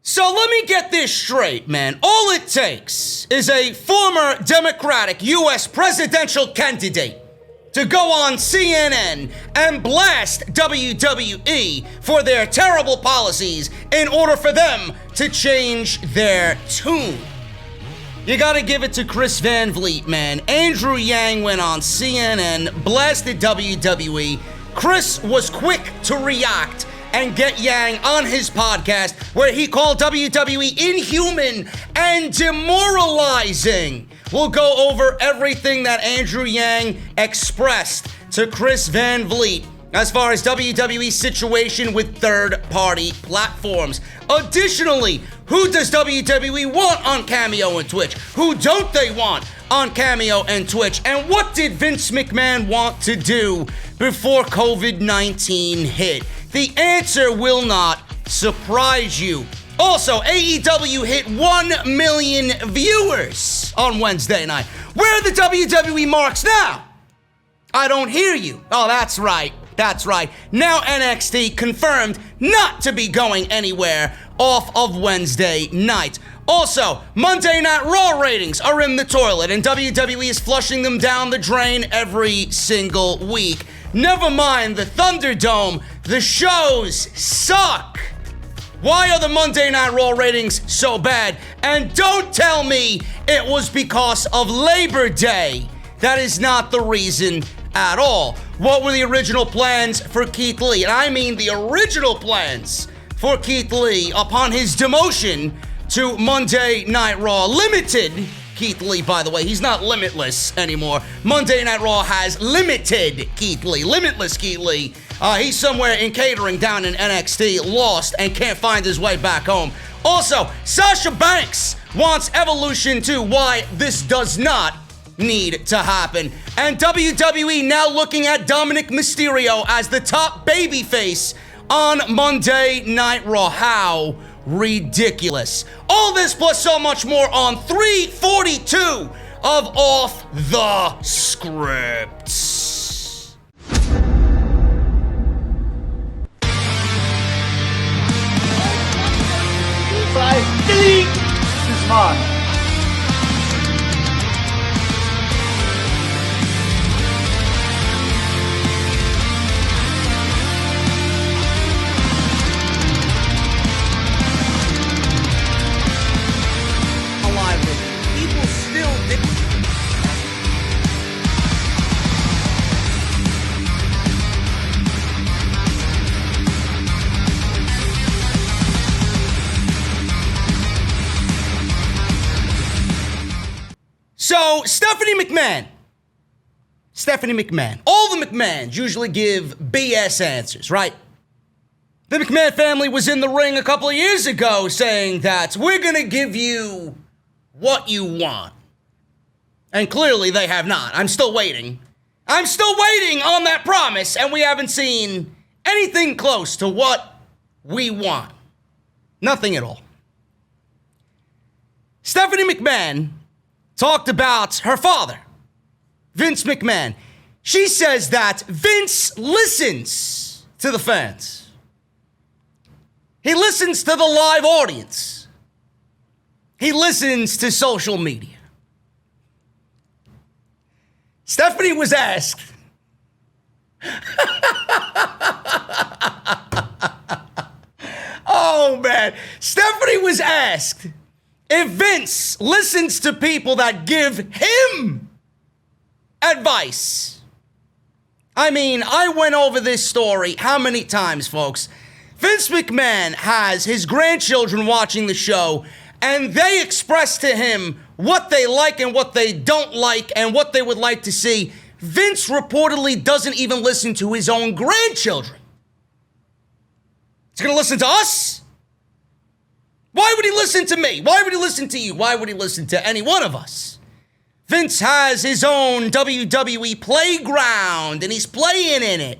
So let me get this straight, man. All it takes is a former Democratic U.S. presidential candidate to go on CNN and blast WWE for their terrible policies in order for them to change their tune. You gotta give it to Chris Van Vliet, man. Andrew Yang went on CNN, blasted WWE. Chris was quick to react and get Yang on his podcast where he called WWE inhuman and demoralizing. We'll go over everything that Andrew Yang expressed to Chris Van Vliet as far as WWE's situation with third-party platforms. Additionally, who does WWE want on Cameo and Twitch? Who don't they want on Cameo and Twitch? And what did Vince McMahon want to do before COVID-19 hit? The answer will not surprise you. Also, AEW hit 1 million viewers on Wednesday night. Where are the WWE marks now? I don't hear you. Oh, that's right. That's right. Now NXT confirmed not to be going anywhere off of Wednesday night. Also, Monday Night Raw ratings are in the toilet, and WWE is flushing them down the drain every single week. Never mind the Thunderdome, the shows suck. Why are the Monday Night Raw ratings so bad? And don't tell me it was because of Labor Day. That is not the reason at all. What were the original plans for Keith Lee? And I mean the original plans for Keith Lee upon his demotion to Monday Night Raw. Limited Keith Lee, by the way. He's not limitless anymore. Monday Night Raw has limited Keith Lee. Limitless Keith Lee. He's somewhere in catering down in NXT, lost, and can't find his way back home. Also, Sasha Banks wants Evolution 2. Why this does not need to happen. And WWE now looking at Dominik Mysterio as the top babyface on Monday Night Raw. How ridiculous. All this plus so much more on 342 of Off the Script. Delete this man. So, Stephanie McMahon. All the McMahons usually give BS answers, right? The McMahon family was in the ring a couple of years ago saying that we're going to give you what you want. And clearly they have not. I'm still waiting on that promise, and we haven't seen anything close to what we want. Nothing at all. Stephanie McMahon talked about her father, Vince McMahon. She says that Vince listens to the fans. He listens to the live audience. He listens to social media. Stephanie was asked, oh man, Stephanie was asked if Vince listens to people that give him advice. I mean, I went over this story how many times, folks? Vince McMahon has his grandchildren watching the show, and they express to him what they like and what they don't like and what they would like to see. Vince reportedly doesn't even listen to his own grandchildren. He's gonna listen to us? Why would he listen to me? Why would he listen to you? Why would he listen to any one of us? Vince has his own WWE playground, and he's playing in it.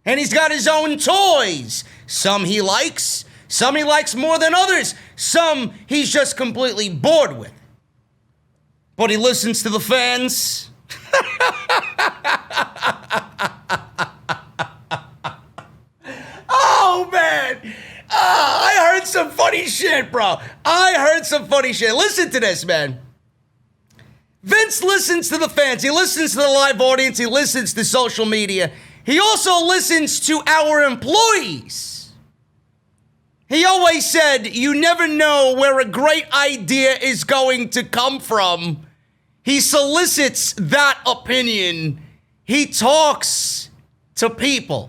And he's got his own toys. Some he likes more than others. Some he's just completely bored with. But he listens to the fans. Oh, man. I heard some funny funny shit, bro. I heard some funny shit. Listen to this, man. Vince listens to the fans. He listens to the live audience. He listens to social media. He also listens to our employees. He always said, you never know where a great idea is going to come from. He solicits that opinion. He talks to people.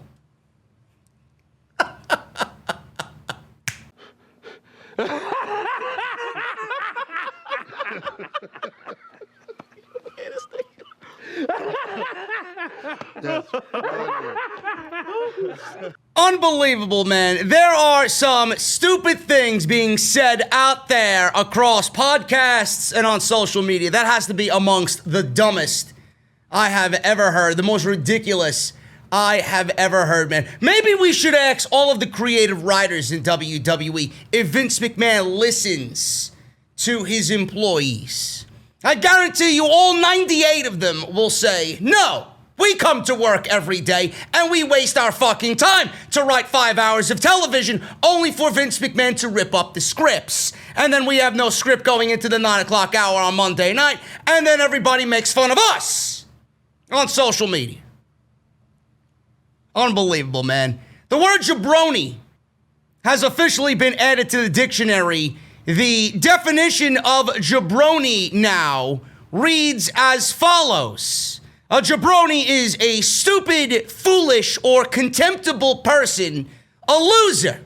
Unbelievable, man. There are some stupid things being said out there across podcasts and on social media. That has to be amongst the dumbest I have ever heard, the most ridiculous I have ever heard, man. Maybe we should ask all of the creative writers in WWE if Vince McMahon listens to his employees. I guarantee you all 98 of them will say, no, we come to work every day and we waste our fucking time to write 5 hours of television only for Vince McMahon to rip up the scripts. And then we have no script going into the 9 o'clock hour on Monday night, and then everybody makes fun of us on social media. Unbelievable, man. The word jabroni has officially been added to the dictionary. The definition of jabroni now reads as follows. A jabroni is a stupid, foolish, or contemptible person, a loser.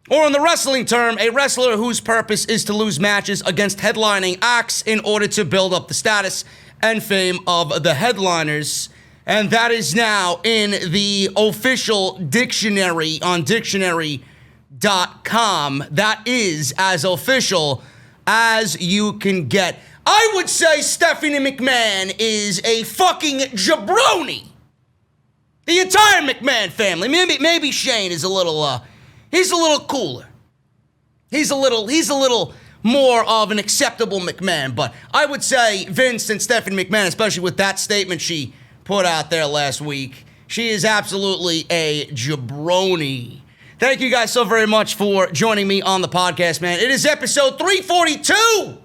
Or in the wrestling term, a wrestler whose purpose is to lose matches against headlining acts in order to build up the status and fame of the headliners. And that is now in the official dictionary on dictionary.com. That is as official as you can get. I would say Stephanie McMahon is a fucking jabroni. The entire McMahon family. Maybe Shane is a little, he's a little cooler. He's a little more of an acceptable McMahon. But I would say Vince and Stephanie McMahon, especially with that statement she put out there last week, she is absolutely a jabroni. Thank you guys so very much for joining me on the podcast, man. It is episode 342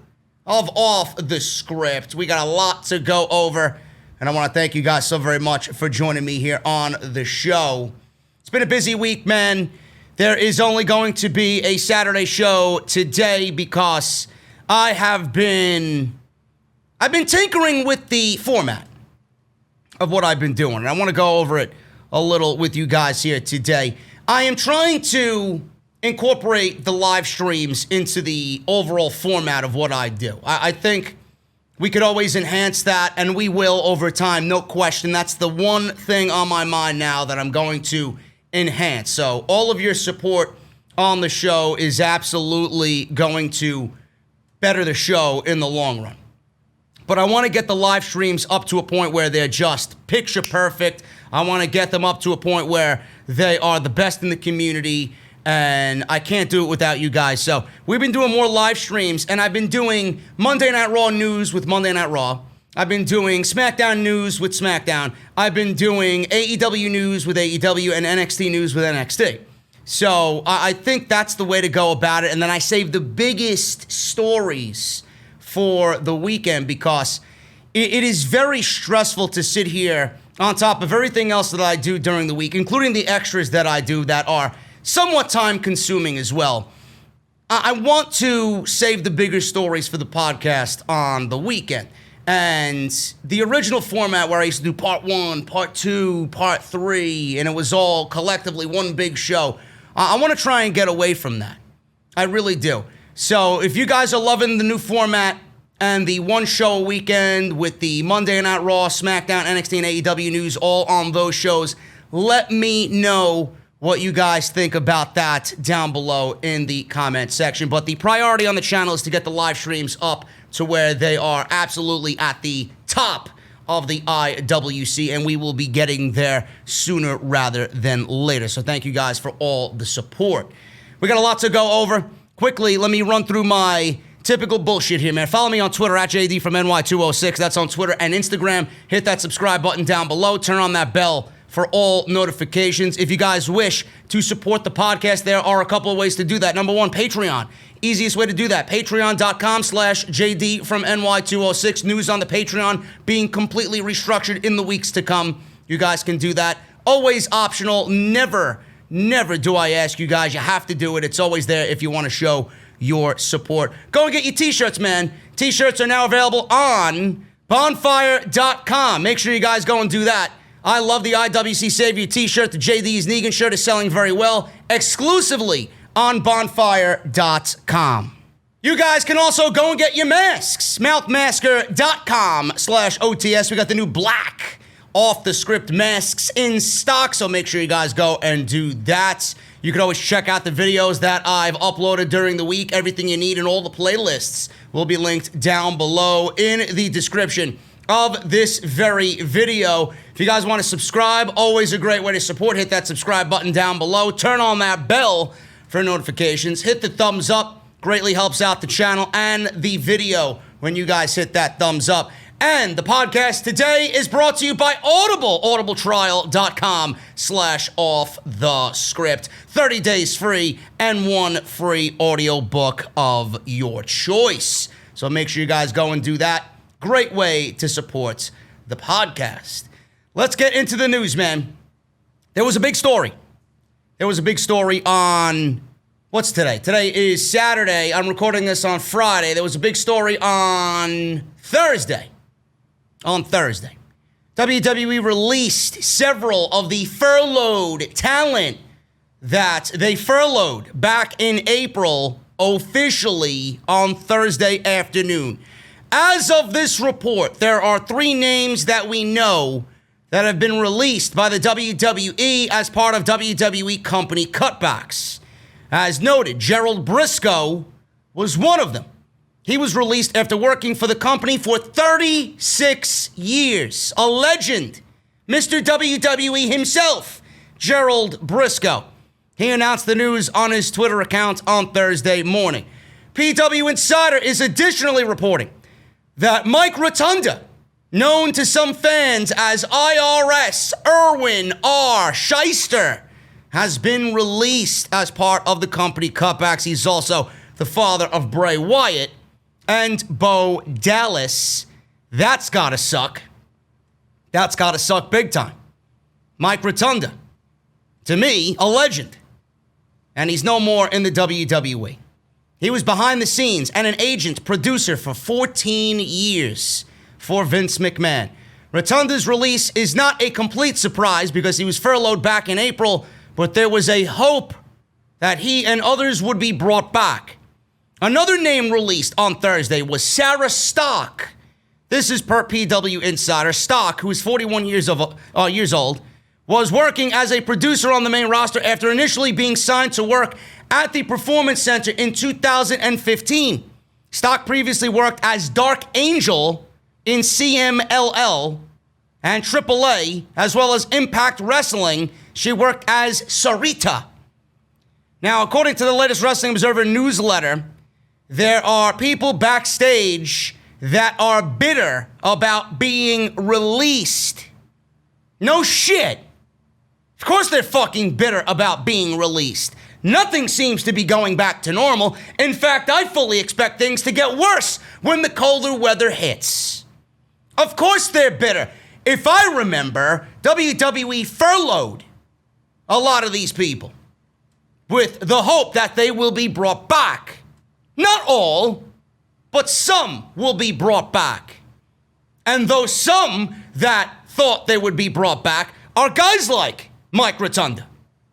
of Off the Script. We got a lot to go over, and I want to thank you guys so very much for joining me here on the show. It's been a busy week, man. There is only going to be a Saturday show today because I've been tinkering with the format of what I've been doing, and I want to go over it a little with you guys here today. I am trying to incorporate the live streams into the overall format of what I do. I think we could always enhance that, and we will over time, no question. That's the one thing on my mind now that I'm going to enhance. So all of your support on the show is absolutely going to better the show in the long run. But I want to get the live streams up to a point where they're just picture perfect. I want to get them up to a point where they are the best in the community, and I can't do it without you guys. So we've been doing more live streams, and I've been doing Monday Night Raw news with Monday Night Raw. I've been doing SmackDown news with SmackDown. I've been doing AEW news with AEW and NXT news with NXT. So I think that's the way to go about it. And then I save the biggest stories for the weekend because it is very stressful to sit here on top of everything else that I do during the week, including the extras that I do that are somewhat time-consuming as well. I want to save the bigger stories for the podcast on the weekend. And the original format where I used to do part 1, part 2, part 3, and it was all collectively one big show, I want to try and get away from that. I really do. So if you guys are loving the new format and the one show a weekend with the Monday Night Raw, SmackDown, NXT, and AEW news all on those shows, let me know what you guys think about that down below in the comment section. But the priority on the channel is to get the live streams up to where they are absolutely at the top of the IWC, and we will be getting there sooner rather than later. So thank you guys for all the support. We got a lot to go over. Quickly, let me run through my typical bullshit here, man. Follow me on Twitter at JD from NY206. That's on Twitter and Instagram. Hit that subscribe button down below. Turn on that bell for all notifications. If you guys wish to support the podcast, there are a couple of ways to do that. Number one, Patreon. Easiest way to do that, patreon.com/JD from NY206. News on the Patreon being completely restructured in the weeks to come. You guys can do that. Always optional. Never do I ask you guys. You have to do it. It's always there if you want to show your support. Go and get your t-shirts, man. T-shirts are now available on bonfire.com. Make sure you guys go and do that. I love the IWC Savior t-shirt. The JD's Negan shirt is selling very well. Exclusively on bonfire.com. You guys can also go and get your masks. Mouthmasker.com/OTS. We got the new black off the script masks in stock, so make sure you guys go and do that. You can always check out the videos that I've uploaded during the week. Everything you need and all the playlists will be linked down below in the description of this very video. If you guys want to subscribe, always a great way to support. Hit that subscribe button down below. Turn on that bell for notifications. Hit the thumbs up. Greatly helps out the channel and the video when you guys hit that thumbs up. And the podcast today is brought to you by Audible, audibletrial.com/offthescript. 30 days free and one free audiobook of your choice. So make sure you guys go and do that. Great way to support the podcast. Let's get into the news, man. There was a big story. On, what's today? Today is Saturday. I'm recording this on Friday. There was a big story on Thursday. WWE released several of the furloughed talent that they furloughed back in April officially on Thursday afternoon. As of this report, there are 3 names that we know that have been released by the WWE as part of WWE company cutbacks. As noted, Gerald Briscoe was one of them. He was released after working for the company for 36 years. A legend, Mr. WWE himself, Gerald Briscoe. He announced the news on his Twitter account on Thursday morning. PW Insider is additionally reporting that Mike Rotunda, known to some fans as IRS Erwin R. Shyster, has been released as part of the company cutbacks. He's also the father of Bray Wyatt and Bo Dallas. That's gotta suck. That's gotta suck big time. Mike Rotunda, to me, a legend. And he's no more in the WWE. He was behind the scenes and an agent producer for 14 years for Vince McMahon. Rotunda's release is not a complete surprise because he was furloughed back in April, but there was a hope that he and others would be brought back. Another name released on Thursday was Sarah Stock. This is per PW Insider. Stock, who is 41 years old, was working as a producer on the main roster after initially being signed to work at the Performance Center in 2015. Stock previously worked as Dark Angel in CMLL and AAA, as well as Impact Wrestling. She worked as Sarita. Now, according to the latest Wrestling Observer newsletter, there are people backstage that are bitter about being released. No shit. Of course they're fucking bitter about being released. Nothing seems to be going back to normal. In fact, I fully expect things to get worse when the colder weather hits. Of course they're bitter. If I remember, WWE furloughed a lot of these people with the hope that they will be brought back. Not all, but some will be brought back. And those some that thought they would be brought back are guys like Mike Rotunda,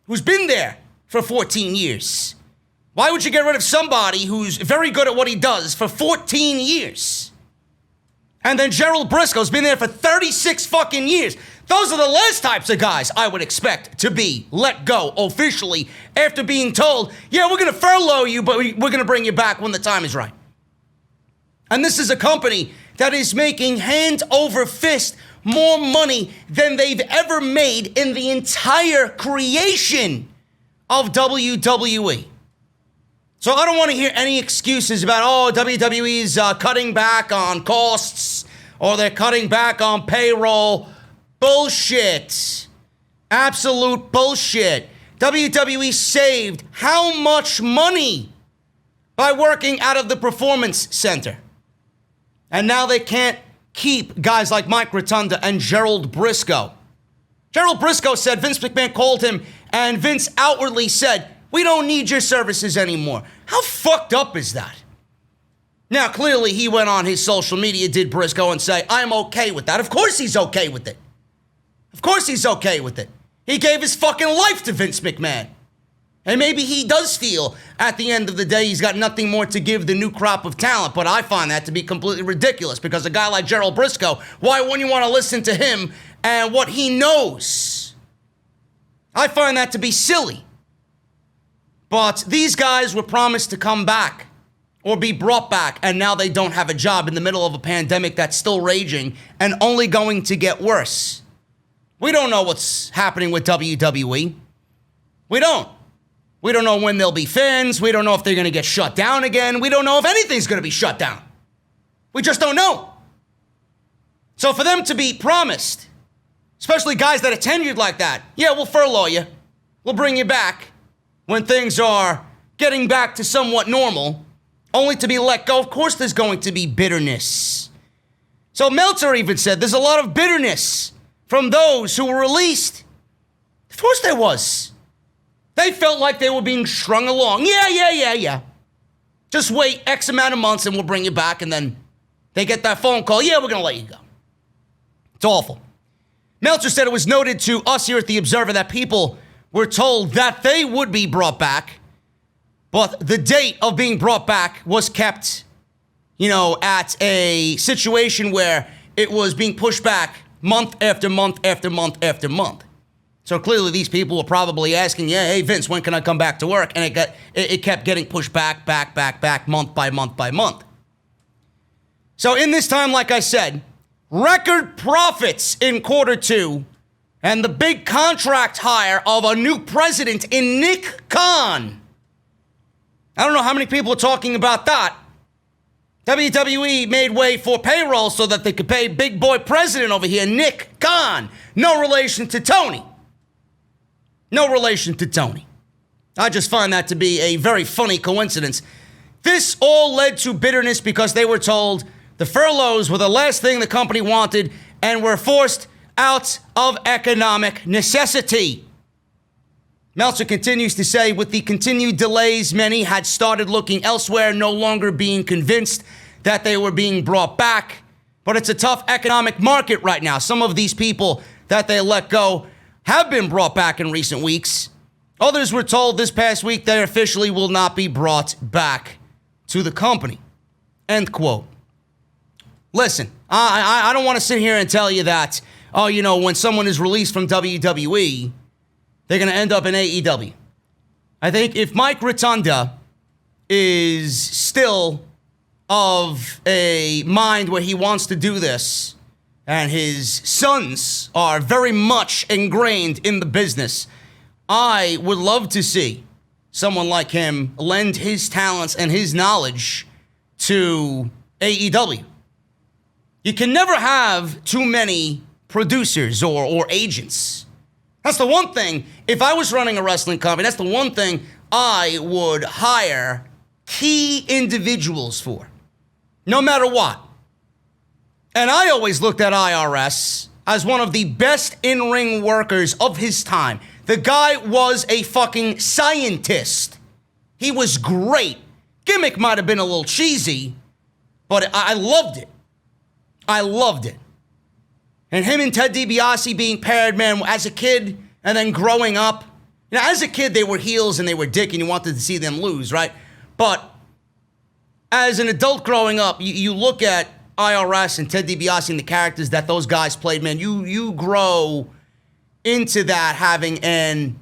who's been there for 14 years. Why would you get rid of somebody who's very good at what he does for 14 years? And then Gerald Briscoe's been there for 36 fucking years. Those are the last types of guys I would expect to be let go officially after being told, yeah, we're going to furlough you, but we're going to bring you back when the time is right. And this is a company that is making hand over fist more money than they've ever made in the entire creation of WWE. So I don't want to hear any excuses about, oh, WWE's cutting back on costs or they're cutting back on payroll. Bullshit. Absolute bullshit. WWE saved how much money by working out of the Performance Center? And now they can't keep guys like Mike Rotunda and Gerald Briscoe. Gerald Briscoe said Vince McMahon called him, and Vince outwardly said, "We don't need your services anymore." How fucked up is that? Now, clearly, he went on his social media, did Briscoe, and say, "I'm okay with that." Of course he's okay with it. Of course he's okay with it. He gave his fucking life to Vince McMahon. And maybe he does feel at the end of the day he's got nothing more to give the new crop of talent, but I find that to be completely ridiculous because a guy like Gerald Briscoe, why wouldn't you want to listen to him and what he knows? I find that to be silly. But these guys were promised to come back or be brought back, and now they don't have a job in the middle of a pandemic that's still raging and only going to get worse. We don't know what's happening with WWE. We don't. We don't know when there'll be fans. We don't know if they're going to get shut down again. We don't know if anything's going to be shut down. We just don't know. So for them to be promised, especially guys that are tenured like that, yeah, we'll furlough you. We'll bring you back when things are getting back to somewhat normal, only to be let go. Of course there's going to be bitterness. So Meltzer even said there's a lot of bitterness from those who were released. Of course there was. They felt like they were being strung along. Yeah. Just wait X amount of months and we'll bring you back. And then they get that phone call. Yeah, we're going to let you go. It's awful. Meltzer said it was noted to us here at The Observer that people were told that they would be brought back, but the date of being brought back was kept, at a situation where it was being pushed back month after month after month after month. So clearly these people were probably asking, yeah, hey, Vince, when can I come back to work? And it kept getting pushed back, month by month by month. So in this time, like I said, record profits in quarter two and the big contract hire of a new president in Nick Khan. I don't know how many people are talking about that. WWE made way for payroll so that they could pay big boy president over here, Nick Khan. No relation to Tony. No relation to Tony. I just find that to be a very funny coincidence. This all led to bitterness because they were told the furloughs were the last thing the company wanted and were forced out of economic necessity. Meltzer continues to say, with the continued delays, many had started looking elsewhere, no longer being convinced that they were being brought back. But it's a tough economic market right now. Some of these people that they let go have been brought back in recent weeks. Others were told this past week they officially will not be brought back to the company. End quote. Listen, I don't want to sit here and tell you that, when someone is released from WWE, they're going to end up in AEW. I think if Mike Rotunda is still of a mind where he wants to do this, and his sons are very much ingrained in the business, I would love to see someone like him lend his talents and his knowledge to AEW. You can never have too many producers or agents. That's the one thing, if I was running a wrestling company, that's the one thing I would hire key individuals for, no matter what. And I always looked at IRS as one of the best in-ring workers of his time. The guy was a fucking scientist. He was great. Gimmick might have been a little cheesy, but I loved it. I loved it. And him and Ted DiBiase being paired, man, as a kid and then growing up. As a kid, they were heels and they were dick and you wanted to see them lose, right? But as an adult growing up, you look at IRS and Ted DiBiase and the characters that those guys played, man, you grow into that having an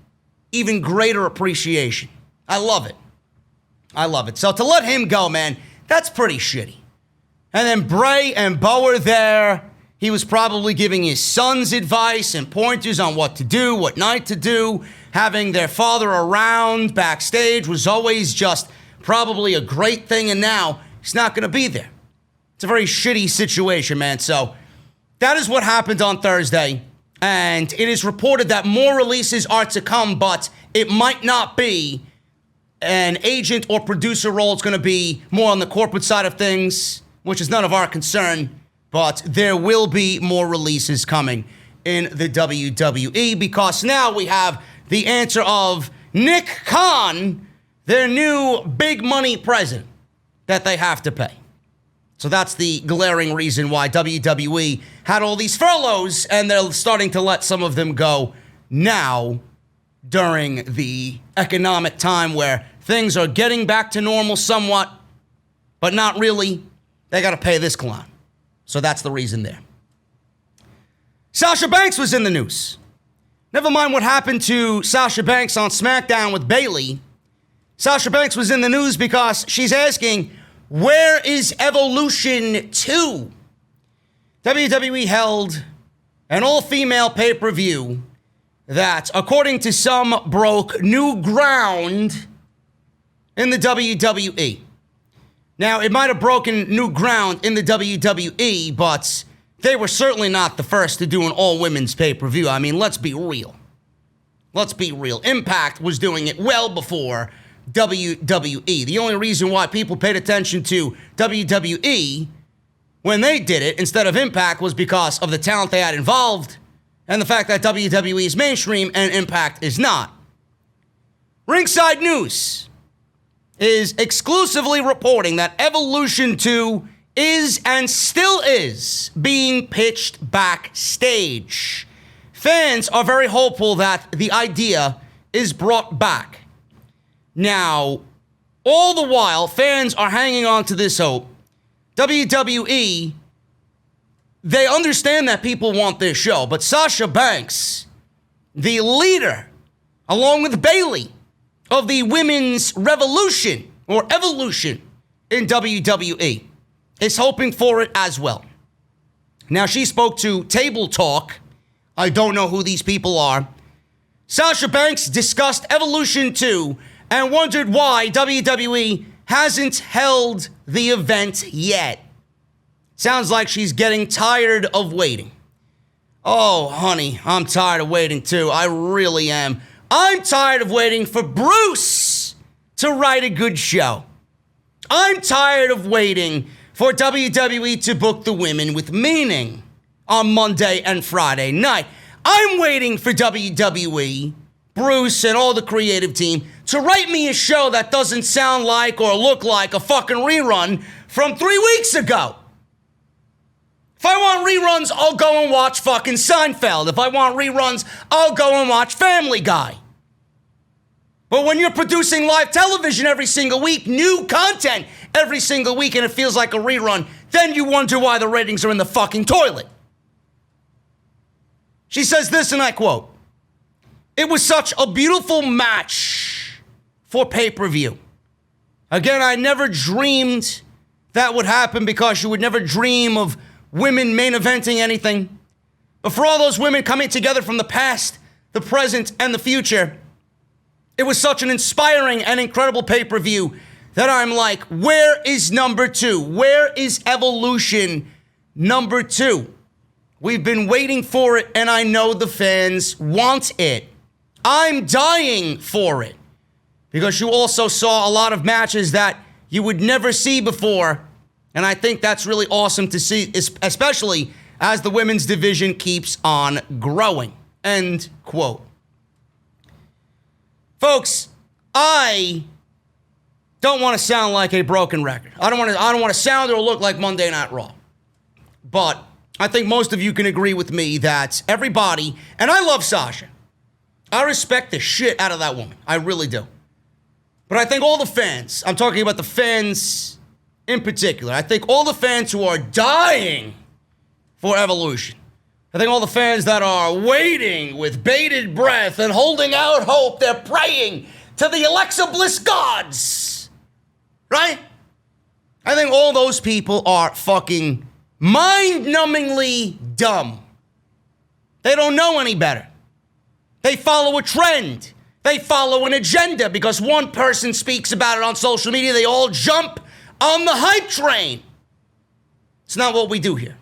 even greater appreciation. I love it. I love it. So to let him go, man, that's pretty shitty. And then Bray and Bo are there. He was probably giving his sons advice and pointers on what to do, what not to do. Having their father around backstage was always just probably a great thing, and now he's not going to be there. It's a very shitty situation, man. So that is what happened on Thursday. And it is reported that more releases are to come, but it might not be an agent or producer role. It's going to be more on the corporate side of things, which is none of our concern. But there will be more releases coming in the WWE because now we have the answer of Nick Khan, their new big money president that they have to pay. So that's the glaring reason why WWE had all these furloughs, and they're starting to let some of them go now during the economic time where things are getting back to normal somewhat, but not really. They got to pay this clown. So that's the reason there. Sasha Banks was in the news. Never mind what happened to Sasha Banks on SmackDown with Bayley. Sasha Banks was in the news because she's asking, where is Evolution 2? WWE held an all-female pay-per-view that, according to some, broke new ground in the WWE. Now, it might have broken new ground in the WWE, but they were certainly not the first to do an all-women's pay-per-view. I mean, let's be real. Let's be real. Impact was doing it well before WWE. The only reason why people paid attention to WWE when they did it instead of Impact was because of the talent they had involved and the fact that WWE is mainstream and Impact is not. Ringside News is exclusively reporting that Evolution 2 is and still is being pitched backstage. Fans are very hopeful that the idea is brought back. Now, all the while, fans are hanging on to this hope. WWE, they understand that people want this show, but Sasha Banks, the leader, along with Bayley, of the women's revolution or evolution in WWE, is hoping for it as well. Now, she spoke to Table Talk. I don't know who these people are. Sasha Banks discussed Evolution 2 and wondered why WWE hasn't held the event yet. Sounds like she's getting tired of waiting. Oh, honey, I'm tired of waiting too. I really am. I'm tired of waiting for Bruce to write a good show. I'm tired of waiting for WWE to book the women with meaning on Monday and Friday night. I'm waiting for WWE, Bruce, and all the creative team to write me a show that doesn't sound like or look like a fucking rerun from 3 weeks ago. If I want reruns, I'll go and watch fucking Seinfeld. If I want reruns, I'll go and watch Family Guy. But when you're producing live television every single week, new content every single week, and it feels like a rerun, then you wonder why the ratings are in the fucking toilet. She says this, and I quote, "It was such a beautiful match for pay-per-view. Again, I never dreamed that would happen because you would never dream of women main eventing anything. But for all those women coming together from the past, the present, and the future, it was such an inspiring and incredible pay-per-view that I'm like, where is number 2? Where is Evolution number 2? We've been waiting for it, and I know the fans want it. I'm dying for it. Because you also saw a lot of matches that you would never see before. And I think that's really awesome to see, especially as the women's division keeps on growing." End quote. Folks, I don't want to sound like a broken record. I don't want to sound or look like Monday Night Raw. But I think most of you can agree with me that everybody, and I love Sasha. I respect the shit out of that woman. I really do. But I think all the fans, I'm talking about the fans in particular, I think all the fans who are dying for Evolution, I think all the fans that are waiting with bated breath and holding out hope, they're praying to the Alexa Bliss gods, right? I think all those people are fucking mind-numbingly dumb. They don't know any better. They follow a trend. They follow an agenda because one person speaks about it on social media. They all jump on the hype train. It's not what we do here.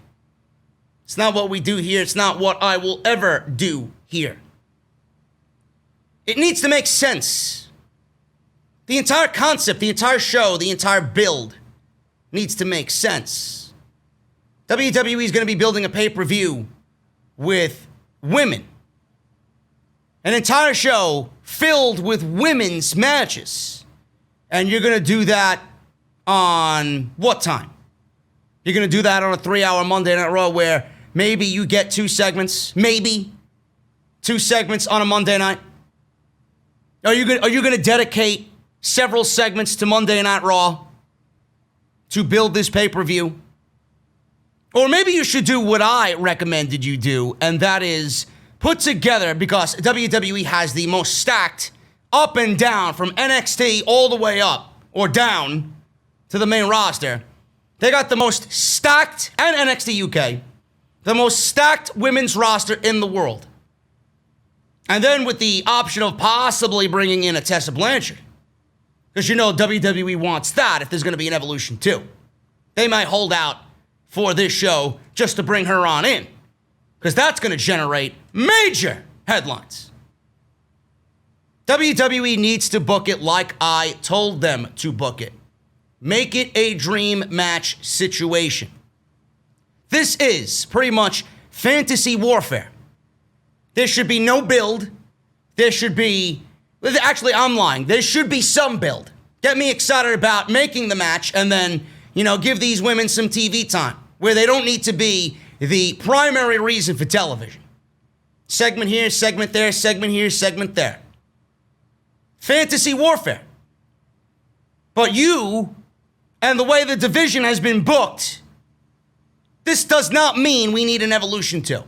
It's not what we do here. It's not what I will ever do here. It needs to make sense. The entire concept, the entire show, the entire build needs to make sense. WWE is going to be building a pay-per-view with women. An entire show filled with women's matches. And you're going to do that on what time? You're going to do that on a 3-hour Monday Night Raw where maybe you get 2 segments, maybe 2 segments on a Monday night. Are you going to dedicate several segments to Monday Night Raw to build this pay-per-view? Or maybe you should do what I recommended you do, and that is put together, because WWE has the most stacked up and down from NXT all the way up or down to the main roster. They got the most stacked, and NXT UK, the most stacked women's roster in the world. And then with the option of possibly bringing in a Tessa Blanchard. Because you know WWE wants that if there's going to be an Evolution 2. They might hold out for this show just to bring her on in. Because that's going to generate major headlines. WWE needs to book it like I told them to book it. Make it a dream match situation. This is pretty much fantasy warfare. There should be no build. There should be... Actually, I'm lying. There should be some build. Get me excited about making the match and then, give these women some TV time where they don't need to be the primary reason for television. Segment here, segment there, segment here, segment there. Fantasy warfare. But you, and the way the division has been booked, this does not mean we need an Evolution 2.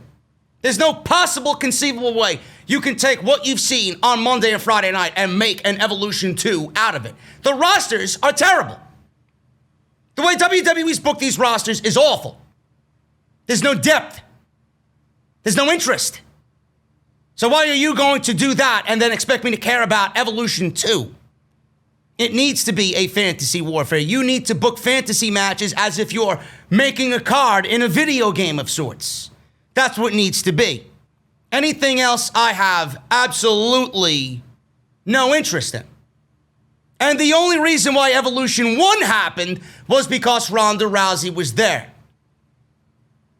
There's no possible conceivable way you can take what you've seen on Monday and Friday night and make an Evolution 2 out of it. The rosters are terrible. The way WWE's booked these rosters is awful. There's no depth. There's no interest. So why are you going to do that and then expect me to care about Evolution 2? It needs to be a fantasy warfare. You need to book fantasy matches as if you're making a card in a video game of sorts. That's what needs to be. Anything else I have absolutely no interest in. And the only reason why Evolution 1 happened was because Ronda Rousey was there.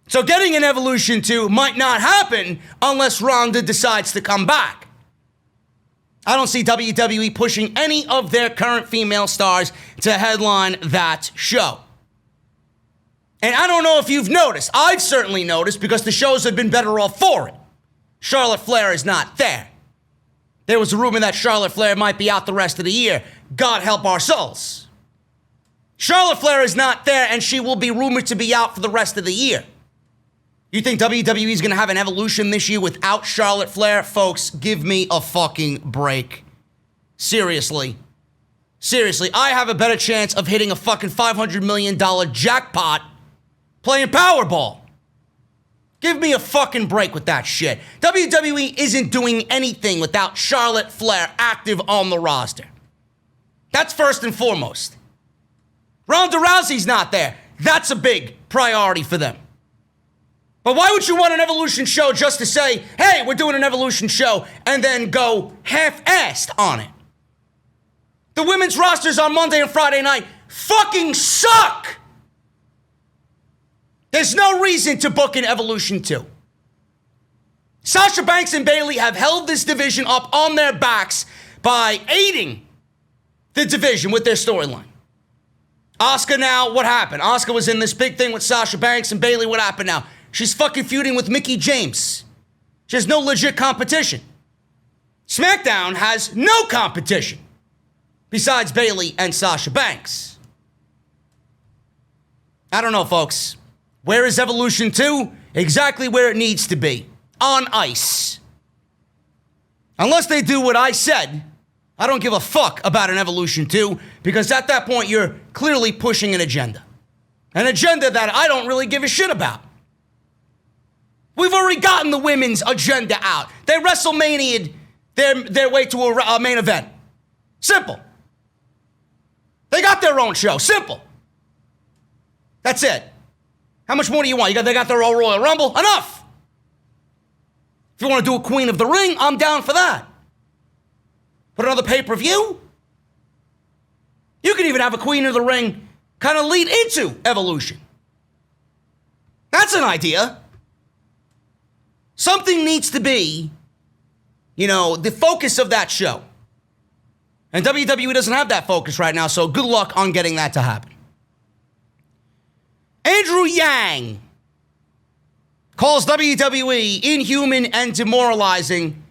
So getting an Evolution 2 might not happen unless Ronda decides to come back. I don't see WWE pushing any of their current female stars to headline that show. And I don't know if you've noticed. I've certainly noticed because the shows have been better off for it. Charlotte Flair is not there. There was a rumor that Charlotte Flair might be out the rest of the year. God help our souls. Charlotte Flair is not there, and she will be rumored to be out for the rest of the year. You think WWE is going to have an Evolution this year without Charlotte Flair? Folks, give me a fucking break. Seriously. Seriously, I have a better chance of hitting a fucking $500 million jackpot playing Powerball. Give me a fucking break with that shit. WWE isn't doing anything without Charlotte Flair active on the roster. That's first and foremost. Ronda Rousey's not there. That's a big priority for them. But why would you want an Evolution show just to say, hey, we're doing an Evolution show, and then go half-assed on it? The women's rosters on Monday and Friday night fucking suck! There's no reason to book an Evolution 2. Sasha Banks and Bayley have held this division up on their backs by aiding the division with their storyline. Asuka now, what happened? Asuka was in this big thing with Sasha Banks and Bayley. What happened now? She's fucking feuding with Mickie James. She has no legit competition. SmackDown has no competition besides Bayley and Sasha Banks. I don't know, folks. Where is Evolution 2? Exactly where it needs to be. On ice. Unless they do what I said, I don't give a fuck about an Evolution 2, because at that point, you're clearly pushing an agenda. An agenda that I don't really give a shit about. We've already gotten the women's agenda out. They WrestleMania'd their way to a main event. Simple. They got their own show. Simple. That's it. How much more do you want? They got their own Royal Rumble? Enough! If you want to do a Queen of the Ring, I'm down for that. Put another pay-per-view? You can even have a Queen of the Ring kind of lead into Evolution. That's an idea. Something needs to be, the focus of that show. And WWE doesn't have that focus right now, so good luck on getting that to happen. Andrew Yang calls WWE inhuman and demoralizing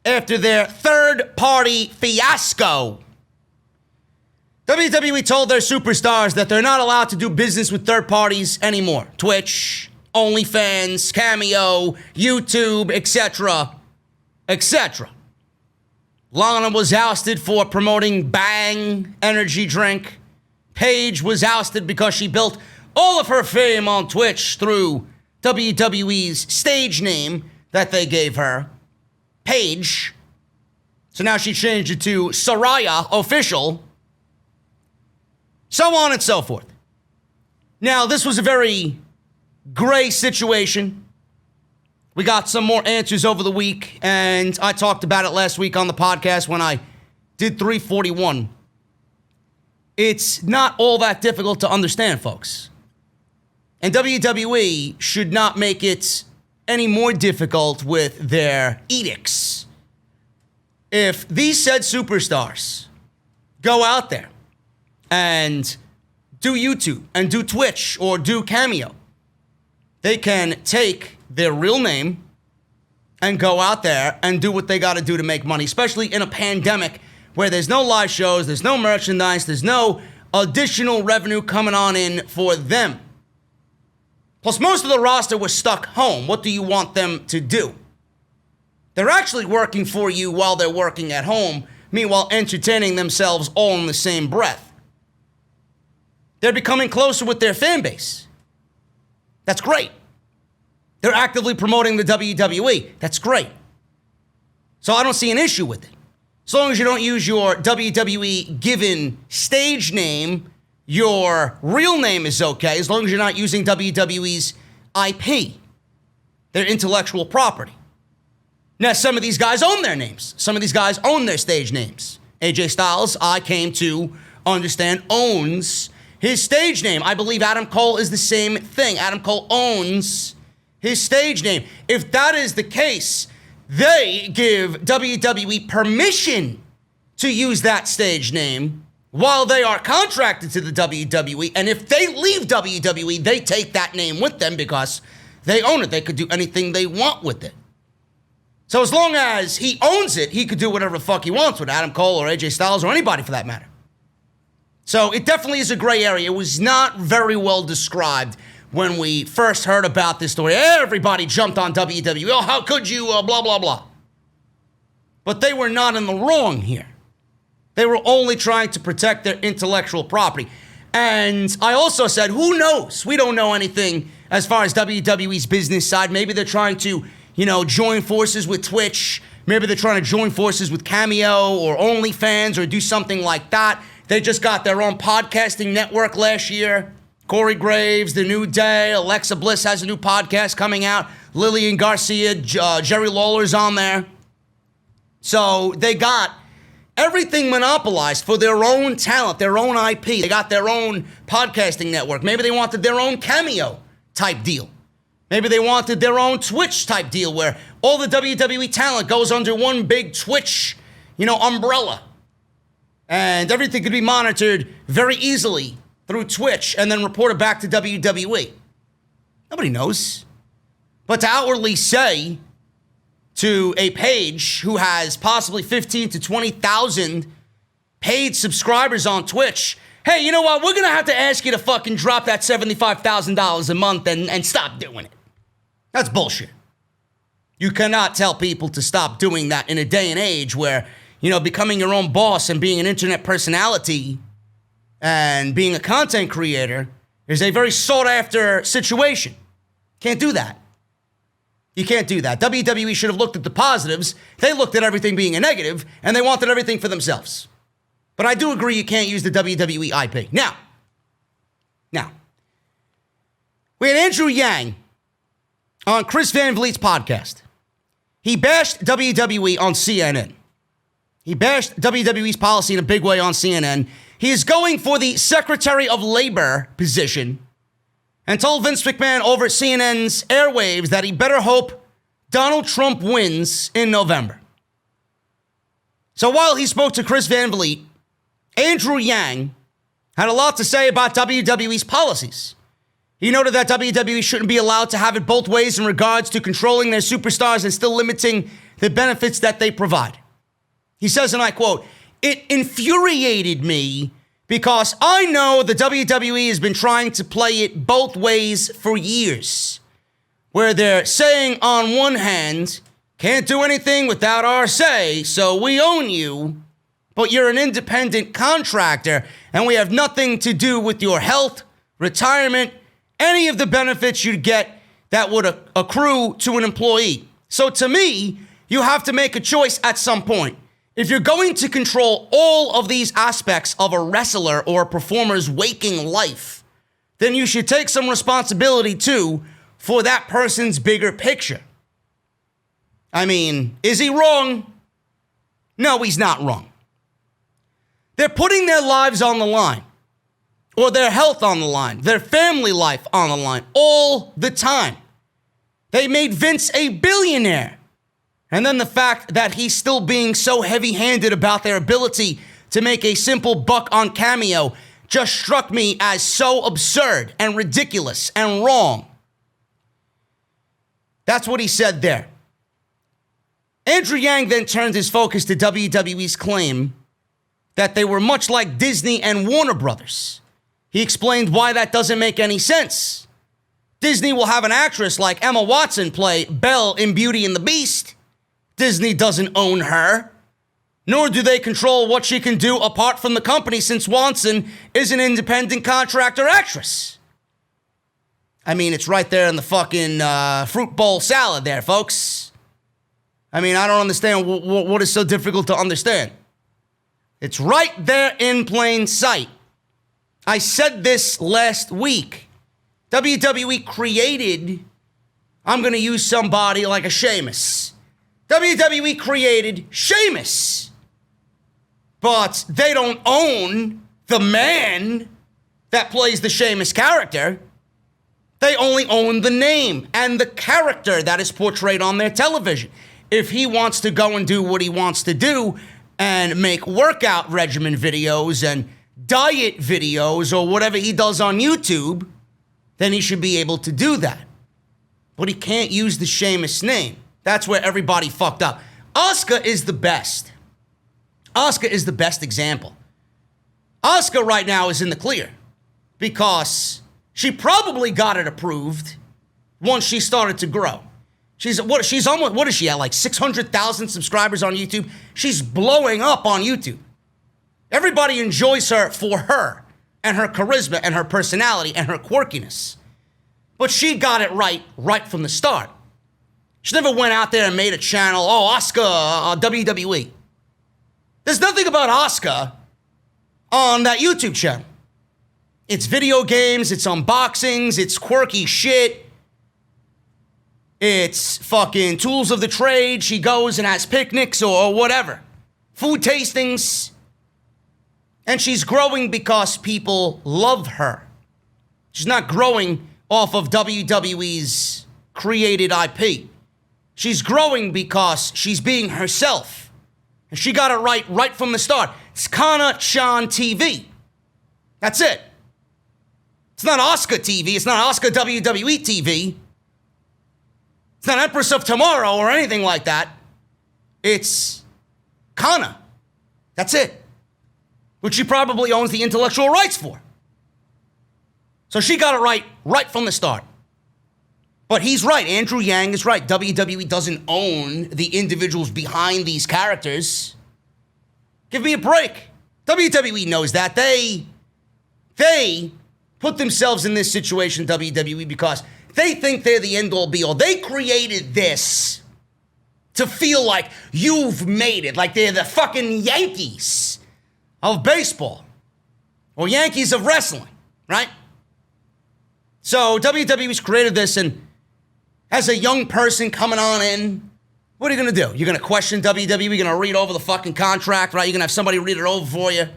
after their third-party fiasco. WWE told their superstars that they're not allowed to do business with third parties anymore. Twitch, OnlyFans, Cameo, YouTube, etc., etc. Lana was ousted for promoting Bang energy drink. Paige was ousted because she built all of her fame on Twitch through WWE's stage name that they gave her, Paige. So now she changed it to Saraya Official. So on and so forth. Now, this was a very gray situation. We got some more answers over the week, and I talked about it last week on the podcast when I did 341. It's not all that difficult to understand, folks. And WWE should not make it any more difficult with their edicts. If these said superstars go out there and do YouTube and do Twitch or do Cameo, they can take their real name and go out there and do what they got to do to make money, especially in a pandemic where there's no live shows, there's no merchandise, there's no additional revenue coming on in for them. Plus, most of the roster was stuck home. What do you want them to do? They're actually working for you while they're working at home, meanwhile entertaining themselves all in the same breath. They're becoming closer with their fan base. That's great. They're actively promoting the WWE. That's great. So I don't see an issue with it. As long as you don't use your WWE given stage name, your real name is okay, as long as you're not using WWE's IP, their intellectual property. Now, some of these guys own their names. Some of these guys own their stage names. AJ Styles, I came to understand, owns his stage name. I believe Adam Cole is the same thing. Adam Cole owns his stage name. If that is the case, they give WWE permission to use that stage name while they are contracted to the WWE. And if they leave WWE, they take that name with them because they own it. They could do anything they want with it. So as long as he owns it, he could do whatever the fuck he wants with Adam Cole or AJ Styles or anybody for that matter. So it definitely is a gray area. It was not very well described when we first heard about this story. Everybody jumped on WWE. Oh, how could you, blah, blah, blah. But they were not in the wrong here. They were only trying to protect their intellectual property. And I also said, who knows? We don't know anything as far as WWE's business side. Maybe they're trying to, join forces with Twitch. Maybe they're trying to join forces with Cameo or OnlyFans or do something like that. They just got their own podcasting network last year. Corey Graves, The New Day, Alexa Bliss has a new podcast coming out. Lillian Garcia, Jerry Lawler's on there. So they got everything monopolized for their own talent, their own IP. They got their own podcasting network. Maybe they wanted their own Cameo type deal. Maybe they wanted their own Twitch type deal where all the WWE talent goes under one big Twitch, umbrella. And everything could be monitored very easily through Twitch and then reported back to WWE. Nobody knows. But to outwardly say to a page who has possibly 15 to 20,000 paid subscribers on Twitch, hey, you know what? We're going to have to ask you to fucking drop that $75,000 a month and stop doing it. That's bullshit. You cannot tell people to stop doing that in a day and age where, becoming your own boss and being an internet personality and being a content creator is a very sought-after situation. Can't do that. You can't do that. WWE should have looked at the positives. They looked at everything being a negative, and they wanted everything for themselves. But I do agree you can't use the WWE IP. Now, We had Andrew Yang on Chris Van Vliet's podcast. He bashed WWE on CNN. He bashed WWE's policy in a big way on CNN. He is going for the Secretary of Labor position and told Vince McMahon over CNN's airwaves that he better hope Donald Trump wins in November. So while he spoke to Chris Van Vliet, Andrew Yang had a lot to say about WWE's policies. He noted that WWE shouldn't be allowed to have it both ways in regards to controlling their superstars and still limiting the benefits that they provide. He says, and I quote, "It infuriated me because I know the WWE has been trying to play it both ways for years, where they're saying on one hand, can't do anything without our say, so we own you, but you're an independent contractor and we have nothing to do with your health, retirement, any of the benefits you'd get that would accrue to an employee. So to me, you have to make a choice at some point. If you're going to control all of these aspects of a wrestler or a performer's waking life, then you should take some responsibility too for that person's bigger picture." I mean, is he wrong? No, he's not wrong. They're putting their lives on the line, or their health on the line, their family life on the line, all the time. They made Vince a billionaire. And then the fact that he's still being so heavy-handed about their ability to make a simple buck on Cameo just struck me as so absurd and ridiculous and wrong. That's what he said there. Andrew Yang then turned his focus to WWE's claim that they were much like Disney and Warner Brothers. He explained why that doesn't make any sense. Disney will have an actress like Emma Watson play Belle in Beauty and the Beast. Disney doesn't own her, nor do they control what she can do apart from the company, since Watson is an independent contractor actress. I mean, it's right there in the fucking fruit bowl salad there, folks. I mean, I don't understand what is so difficult to understand. It's right there in plain sight. I said this last week. WWE created, I'm going to use somebody like a Sheamus. WWE created Sheamus. But they don't own the man that plays the Sheamus character. They only own the name and the character that is portrayed on their television. If he wants to go and do what he wants to do and make workout regimen videos and diet videos or whatever he does on YouTube, then he should be able to do that. But he can't use the Sheamus name. That's where everybody fucked up. Asuka is the best. Asuka is the best example. Asuka right now is in the clear because she probably got it approved once she started to grow. She's almost, what is she at, like 600,000 subscribers on YouTube? She's blowing up on YouTube. Everybody enjoys her for her and her charisma and her personality and her quirkiness. But she got it right from the start. She never went out there and made a channel, Asuka, WWE. There's nothing about Asuka on that YouTube channel. It's video games, it's unboxings, it's quirky shit. It's fucking tools of the trade. She goes and has picnics or whatever. Food tastings. And she's growing because people love her. She's not growing off of WWE's created IP. She's growing because she's being herself. And she got it right from the start. It's Kana-chan TV. That's it. It's not Asuka TV. It's not Asuka WWE TV. It's not Empress of Tomorrow or anything like that. It's Kana. That's it. Which she probably owns the intellectual rights for. So she got it right from the start. But he's right. Andrew Yang is right. WWE doesn't own the individuals behind these characters. Give me a break. WWE knows that. They put themselves in this situation, WWE, because they think they're the end-all, be-all. They created this to feel like you've made it, like they're the fucking Yankees of baseball or Yankees of wrestling, right? So So WWE's created this, and as a young person coming on in, what are you going to do? You're going to question WWE? You're going to read over the fucking contract, right? You're going to have somebody read it over for you.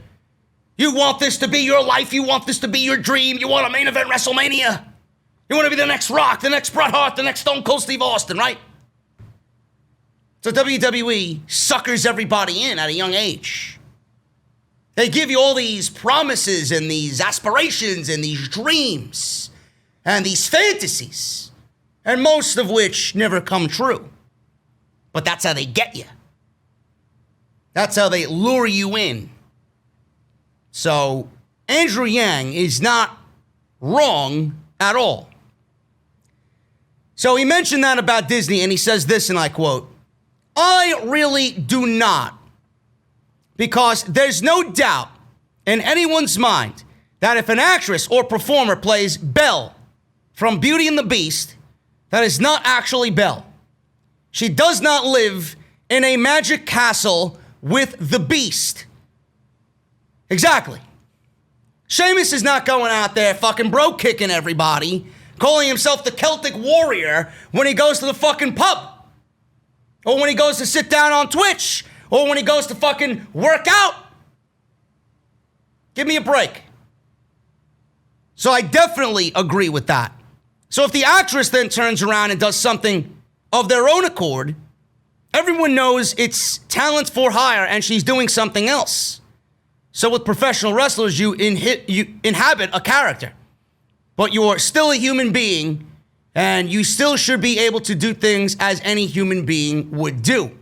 You want this to be your life. You want this to be your dream. You want a main event WrestleMania. You want to be the next Rock, the next Bret Hart, the next Stone Cold Steve Austin, right? So WWE suckers everybody in at a young age. They give you all these promises and these aspirations and these dreams and these fantasies, and most of which never come true. But that's how they get you. That's how they lure you in. So Andrew Yang is not wrong at all. So he mentioned that about Disney, and he says this, and I quote, "I really do not, because there's no doubt in anyone's mind that if an actress or performer plays Belle from Beauty and the Beast, that is not actually Belle. She does not live in a magic castle with the Beast." Exactly. Sheamus is not going out there fucking bro kicking everybody, calling himself the Celtic Warrior when he goes to the fucking pub. Or when he goes to sit down on Twitch. Or when he goes to fucking work out. Give me a break. So I definitely agree with that. So if the actress then turns around and does something of their own accord, everyone knows it's talent for hire and she's doing something else. So with professional wrestlers, you inhabit a character, but you're still a human being, and you still should be able to do things as any human being would do.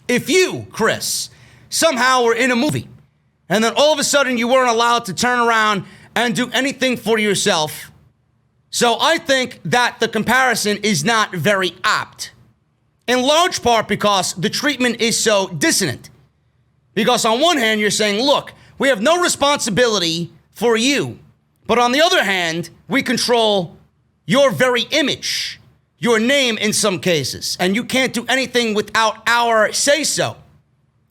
If you, Chris, somehow were in a movie, and then all of a sudden you weren't allowed to turn around and do anything for yourself, so I think that the comparison is not very apt. In large part because the treatment is so dissonant. Because on one hand, you're saying, look, we have no responsibility for you. But on the other hand, we control your very image, your name in some cases. And you can't do anything without our say-so.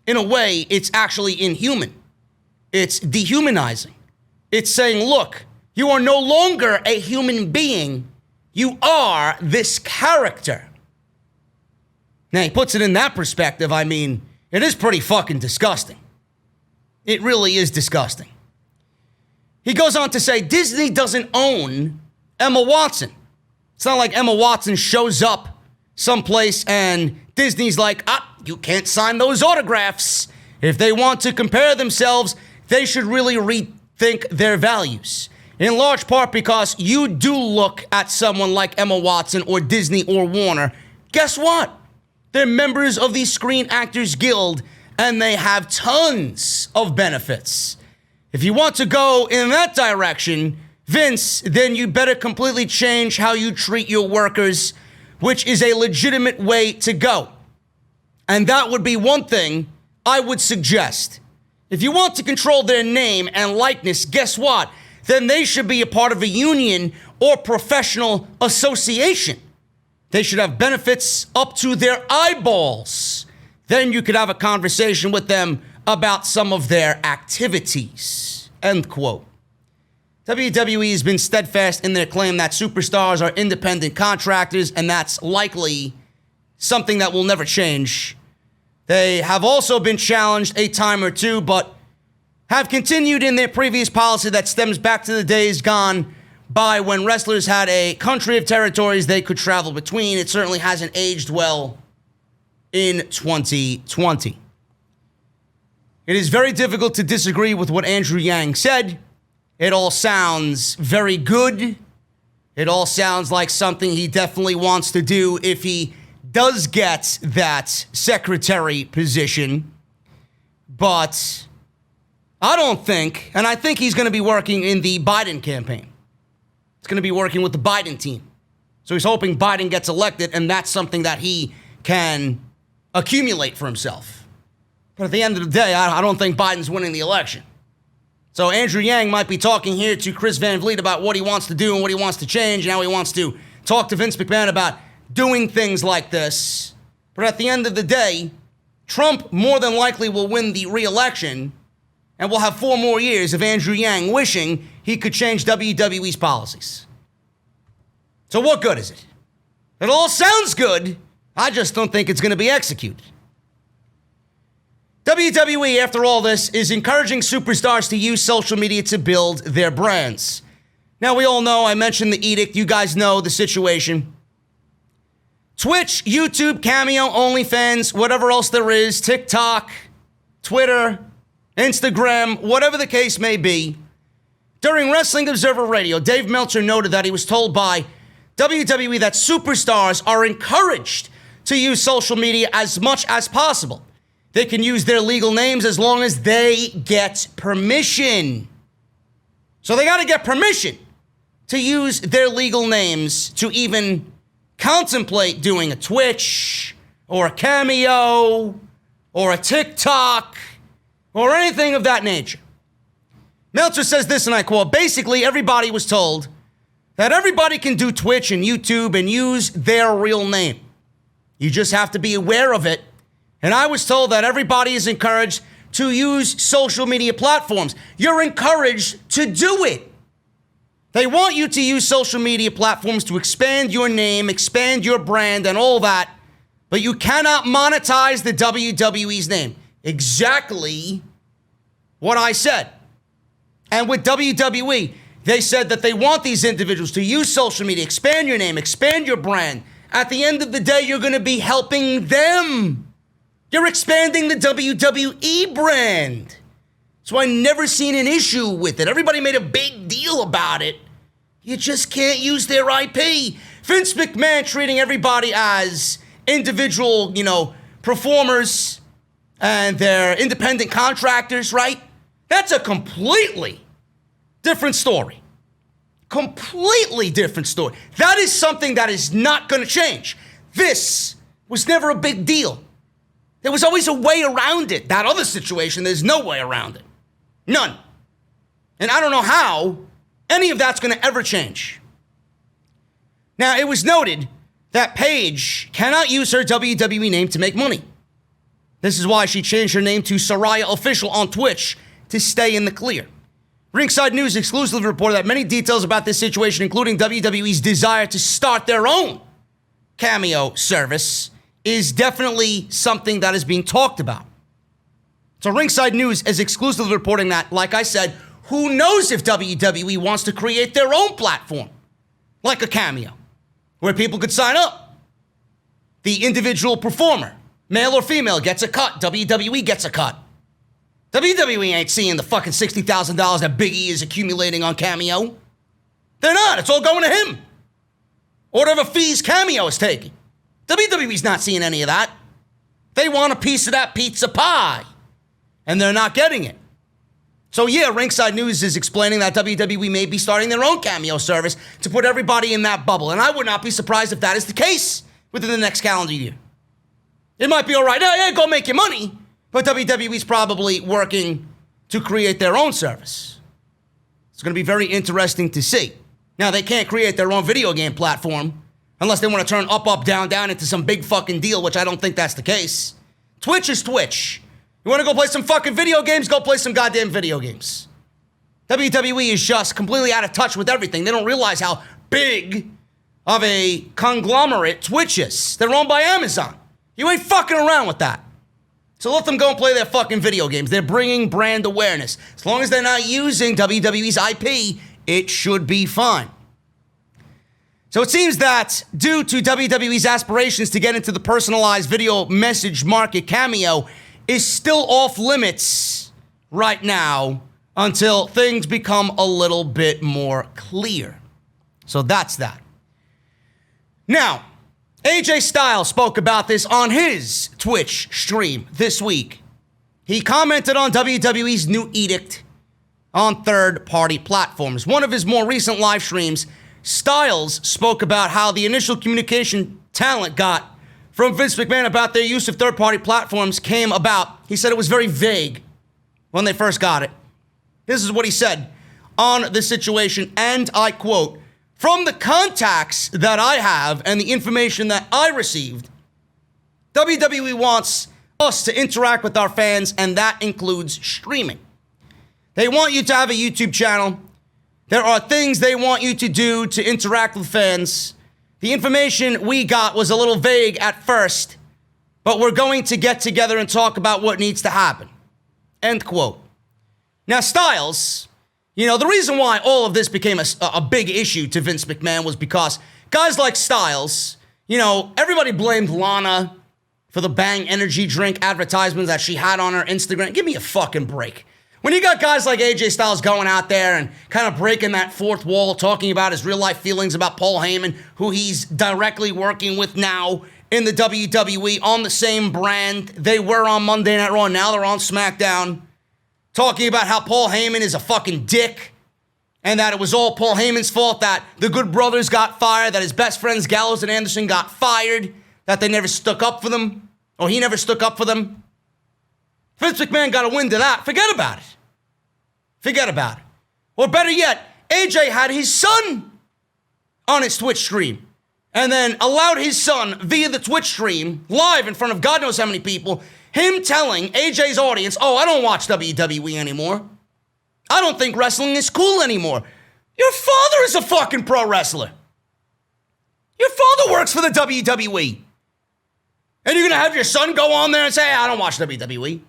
In a way, it's actually inhuman. It's dehumanizing. It's saying, look, you are no longer a human being. You are this character. Now, he puts it in that perspective. I mean, it is pretty fucking disgusting. It really is disgusting. He goes on to say, Disney doesn't own Emma Watson. It's not like Emma Watson shows up someplace and Disney's like, you can't sign those autographs. If they want to compare themselves, they should really rethink their values. In large part because you do look at someone like Emma Watson or Disney or Warner. Guess what? They're members of the Screen Actors Guild, and they have tons of benefits. If you want to go in that direction, Vince, then you better completely change how you treat your workers, which is a legitimate way to go. And that would be one thing I would suggest. If you want to control their name and likeness, guess what? Then they should be a part of a union or professional association. They should have benefits up to their eyeballs. Then you could have a conversation with them about some of their activities. End quote. WWE has been steadfast in their claim that superstars are independent contractors, and that's likely something that will never change. They have also been challenged a time or two, but have continued in their previous policy that stems back to the days gone by when wrestlers had a country of territories they could travel between. It certainly hasn't aged well in 2020. It is very difficult to disagree with what Andrew Yang said. It all sounds very good. It all sounds like something he definitely wants to do if he does get that secretary position. But I don't think, and I think he's going to be working in the Biden campaign. He's going to be working with the Biden team. So he's hoping Biden gets elected, and that's something that he can accumulate for himself. But at the end of the day, I don't think Biden's winning the election. So Andrew Yang might be talking here to Chris Van Vliet about what he wants to do and what he wants to change and how he wants to talk to Vince McMahon about doing things like this. But at the end of the day, Trump more than likely will win the re-election, and we'll have 4 more years of Andrew Yang wishing he could change WWE's policies. So what good is it? It all sounds good. I just don't think it's going to be executed. WWE, after all this, is encouraging superstars to use social media to build their brands. Now, we all know, I mentioned the edict. You guys know the situation. Twitch, YouTube, Cameo, OnlyFans, whatever else there is, TikTok, Twitter, Instagram, whatever the case may be. During Wrestling Observer Radio, Dave Meltzer noted that he was told by WWE that superstars are encouraged to use social media as much as possible. They can use their legal names as long as they get permission. So they got to get permission to use their legal names to even contemplate doing a Twitch or a Cameo or a TikTok or anything of that nature. Meltzer says this, and I quote, basically everybody was told that everybody can do Twitch and YouTube and use their real name. You just have to be aware of it. And I was told that everybody is encouraged to use social media platforms. You're encouraged to do it. They want you to use social media platforms to expand your name, expand your brand, and all that. But you cannot monetize the WWE's name. Exactly what I said. And with WWE, they said that they want these individuals to use social media, expand your name, expand your brand. At the end of the day, you're going to be helping them. You're expanding the WWE brand. So I never seen an issue with it. Everybody made a big deal about it. You just can't use their IP. Vince McMahon treating everybody as individual, performers and they're independent contractors, right? That's a completely different story. Completely different story. That is something that is not going to change. This was never a big deal. There was always a way around it. That other situation, there's no way around it. None. And I don't know how any of that's going to ever change. Now, it was noted that Paige cannot use her WWE name to make money. This is why she changed her name to Saraya Official on Twitch to stay in the clear. Ringside News exclusively reported that many details about this situation, including WWE's desire to start their own Cameo service, is definitely something that is being talked about. So Ringside News is exclusively reporting that, like I said, who knows if WWE wants to create their own platform, like a Cameo, where people could sign up. The individual performer, male or female, gets a cut. WWE gets a cut. WWE ain't seeing the fucking $60,000 that Big E is accumulating on Cameo. They're not. It's all going to him. Or whatever fees Cameo is taking. WWE's not seeing any of that. They want a piece of that pizza pie. And they're not getting it. So yeah, Ringside News is explaining that WWE may be starting their own Cameo service to put everybody in that bubble. And I would not be surprised if that is the case within the next calendar year. It might be all right. Yeah, go make your money. But WWE's probably working to create their own service. It's going to be very interesting to see. Now, they can't create their own video game platform unless they want to turn up, down, down into some big fucking deal, which I don't think that's the case. Twitch is Twitch. You want to go play some fucking video games? Go play some goddamn video games. WWE is just completely out of touch with everything. They don't realize how big of a conglomerate Twitch is. They're owned by Amazon. You ain't fucking around with that. So let them go and play their fucking video games. They're bringing brand awareness. As long as they're not using WWE's IP, it should be fine. So it seems that due to WWE's aspirations to get into the personalized video message market, Cameo is still off limits right now until things become a little bit more clear. So that's that. Now, AJ Styles spoke about this on his Twitch stream this week. He commented on WWE's new edict on third-party platforms. One of his more recent live streams, Styles spoke about how the initial communication talent got from Vince McMahon about their use of third-party platforms came about. He said it was very vague when they first got it. This is what he said on the situation, and I quote, "From the contacts that I have and the information that I received, WWE wants us to interact with our fans, and that includes streaming. They want you to have a YouTube channel. There are things they want you to do to interact with fans. The information we got was a little vague at first, but we're going to get together and talk about what needs to happen. End quote. Now, Styles, the reason why all of this became a big issue to Vince McMahon was because guys like Styles, everybody blamed Lana for the Bang energy drink advertisements that she had on her Instagram. Give me a fucking break. When you got guys like AJ Styles going out there and kind of breaking that fourth wall, talking about his real life feelings about Paul Heyman, who he's directly working with now in the WWE on the same brand they were on Monday Night Raw, now they're on SmackDown, talking about how Paul Heyman is a fucking dick and that it was all Paul Heyman's fault that the Good Brothers got fired, that his best friends Gallows and Anderson got fired, that they never stuck up for them, or he never stuck up for them. Vince McMahon got a wind of that. Forget about it. Forget about it. Or better yet, AJ had his son on his Twitch stream and then allowed his son via the Twitch stream, live in front of God knows how many people, him telling AJ's audience, oh, I don't watch WWE anymore. I don't think wrestling is cool anymore. Your father is a fucking pro wrestler. Your father works for the WWE. And you're going to have your son go on there and say, hey, I don't watch WWE.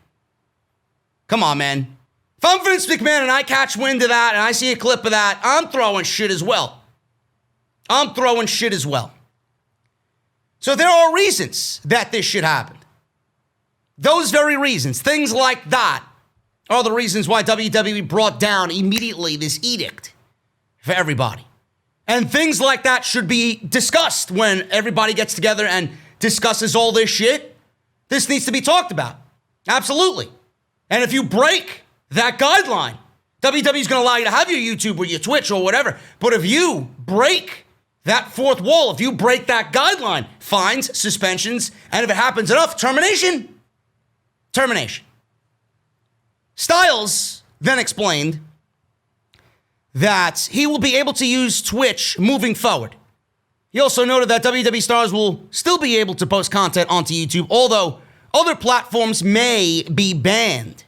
Come on, man. If I'm Vince McMahon and I catch wind of that and I see a clip of that, I'm throwing shit as well. So there are reasons that this shit happened. Those very reasons, things like that, are the reasons why WWE brought down immediately this edict for everybody. And things like that should be discussed when everybody gets together and discusses all this shit. This needs to be talked about. Absolutely. And if you break that guideline, WWE is going to allow you to have your YouTube or your Twitch or whatever. But if you break that fourth wall, if you break that guideline, fines, suspensions, and if it happens enough, termination. Styles then explained that he will be able to use Twitch moving forward. He also noted that WWE stars will still be able to post content onto YouTube, although other platforms may be banned.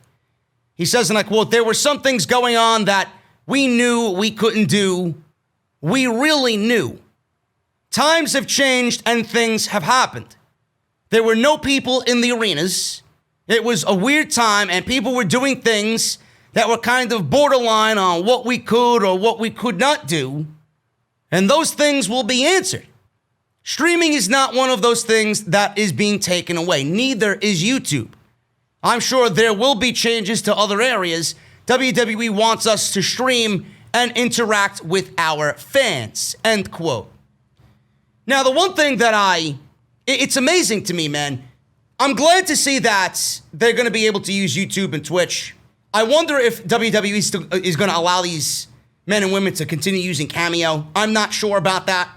He says, and I quote, there were some things going on that we knew we couldn't do. We really knew. Times have changed and things have happened. There were no people in the arenas. It was a weird time and people were doing things that were kind of borderline on what we could or what we could not do. And those things will be answered. Streaming is not one of those things that is being taken away. Neither is YouTube. I'm sure there will be changes to other areas. WWE wants us to stream and interact with our fans. End quote. Now, the one thing that it's amazing to me, man. I'm glad to see that they're going to be able to use YouTube and Twitch. I wonder if WWE is going to allow these men and women to continue using Cameo. I'm not sure about that.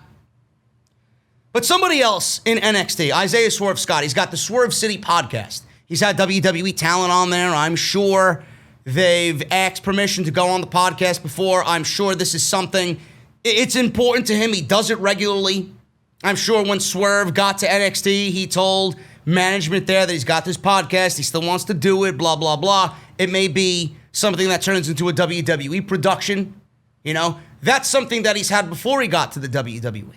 But somebody else in NXT, Isaiah Swerve Scott, he's got the Swerve City podcast. He's had WWE talent on there. I'm sure they've asked permission to go on the podcast before. I'm sure this is something, it's important to him. He does it regularly. I'm sure when Swerve got to NXT, he told management there that he's got this podcast. He still wants to do it, blah, blah, blah. It may be something that turns into a WWE production. That's something that he's had before he got to the WWE.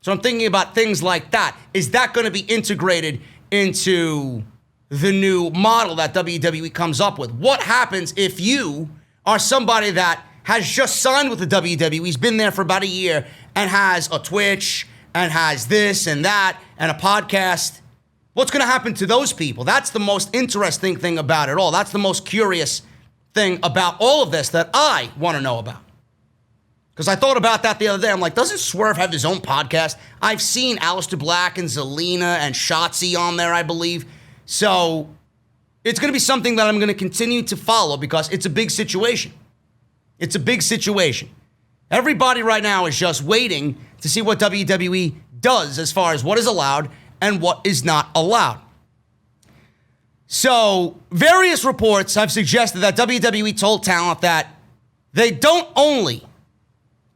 So I'm thinking about things like that. Is that going to be integrated into the new model that WWE comes up with? What happens if you are somebody that has just signed with the WWE, he's been there for about a year, and has a Twitch, and has this and that, and a podcast? What's going to happen to those people? That's the most interesting thing about it all. That's the most curious thing about all of this that I want to know about. Because I thought about that the other day. I'm like, doesn't Swerve have his own podcast? I've seen Aleister Black and Zelina and Shotzi on there, I believe. So it's going to be something that I'm going to continue to follow because it's a big situation. It's a big situation. Everybody right now is just waiting to see what WWE does as far as what is allowed and what is not allowed. So various reports have suggested that WWE told talent that they don't only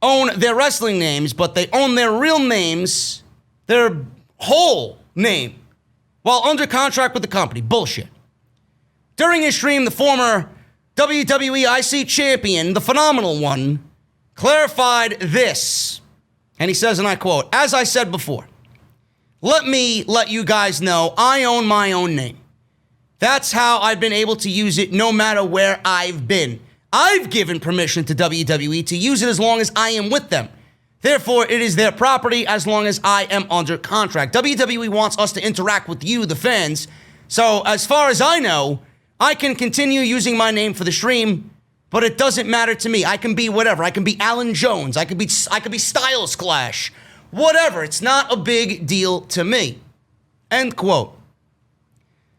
own their wrestling names, but they own their real names, their whole name, while under contract with the company. Bullshit. During his stream, the former WWE IC champion, the Phenomenal One, clarified this. And he says, and I quote, "As I said before, let me let you guys know I own my own name. That's how I've been able to use it no matter where I've been. I've given permission to WWE to use it as long as I am with them. Therefore, it is their property as long as I am under contract. WWE wants us to interact with you, the fans. So as far as I know, I can continue using my name for the stream, but it doesn't matter to me. I can be whatever. I can be Alan Jones. I could be Styles Clash. Whatever. It's not a big deal to me." End quote.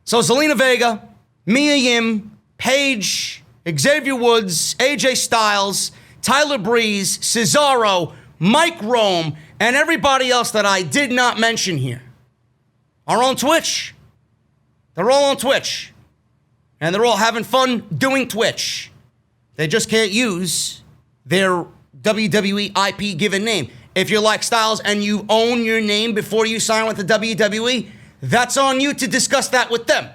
So Zelina Vega, Mia Yim, Paige, Xavier Woods, AJ Styles, Tyler Breeze, Cesaro, Mike Rome, and everybody else that I did not mention here are on Twitch. They're all on Twitch. And they're all having fun doing Twitch. They just can't use their WWE IP given name. If you're like Styles and you own your name before you sign with the WWE, that's on you to discuss that with them.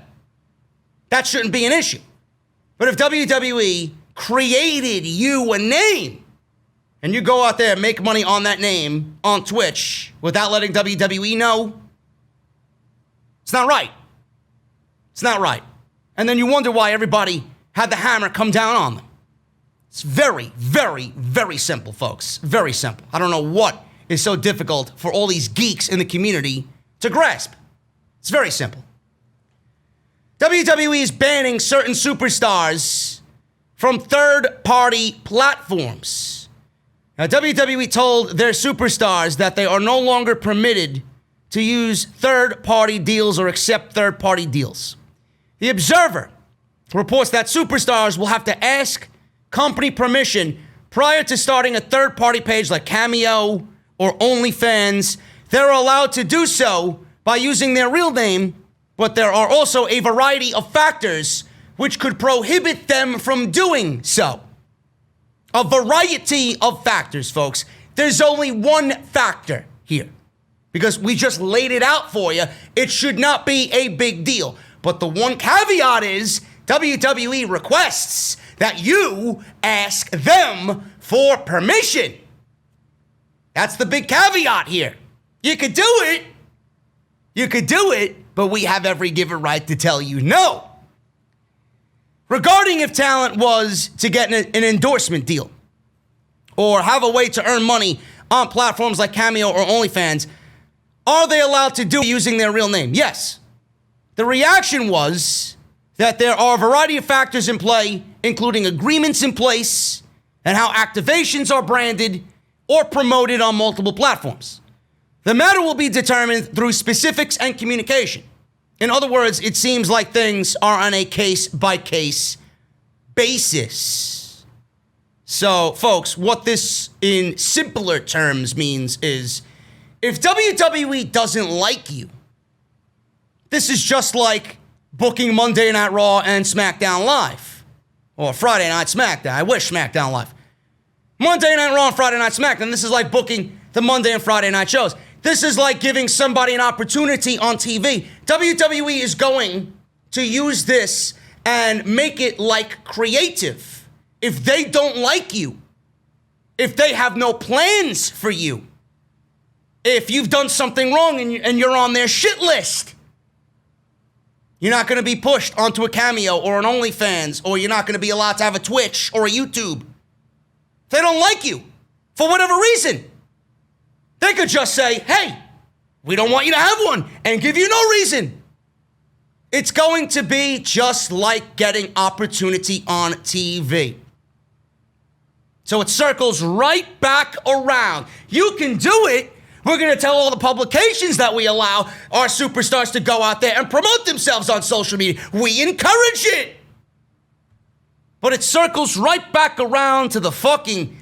That shouldn't be an issue. But if WWE created you a name and you go out there and make money on that name on Twitch without letting WWE know, it's not right. It's not right. And then you wonder why everybody had the hammer come down on them. It's very, very, very simple, folks. Very simple. I don't know what is so difficult for all these geeks in the community to grasp. It's very simple. WWE is banning certain superstars from third-party platforms. Now, WWE told their superstars that they are no longer permitted to use third-party deals or accept third-party deals. The Observer reports that superstars will have to ask company permission prior to starting a third-party page like Cameo or OnlyFans. They're allowed to do so by using their real name, but there are also a variety of factors which could prohibit them from doing so. A variety of factors, folks. There's only one factor here, because we just laid it out for you. It should not be a big deal. But the one caveat is WWE requests that you ask them for permission. That's the big caveat here. You could do it. You could do it, but we have every given right to tell you no. Regarding if talent was to get an endorsement deal or have a way to earn money on platforms like Cameo or OnlyFans, are they allowed to do it using their real name? Yes. The reaction was that there are a variety of factors in play, including agreements in place and how activations are branded or promoted on multiple platforms. The matter will be determined through specifics and communication. In other words, it seems like things are on a case-by-case basis. So, folks, what this in simpler terms means is if WWE doesn't like you, this is just like booking Monday Night Raw and SmackDown Live. Or Friday Night SmackDown. I wish SmackDown Live. Monday Night Raw and Friday Night SmackDown. This is like booking the Monday and Friday night shows. This is like giving somebody an opportunity on TV. WWE is going to use this and make it like creative. If they don't like you, if they have no plans for you, if you've done something wrong and you're on their shit list, you're not going to be pushed onto a Cameo or an OnlyFans, or you're not going to be allowed to have a Twitch or a YouTube. If they don't like you, for whatever reason, they could just say, hey, we don't want you to have one, and give you no reason. It's going to be just like getting opportunity on TV. So it circles right back around. You can do it. We're going to tell all the publications that we allow our superstars to go out there and promote themselves on social media. We encourage it. But it circles right back around to the fucking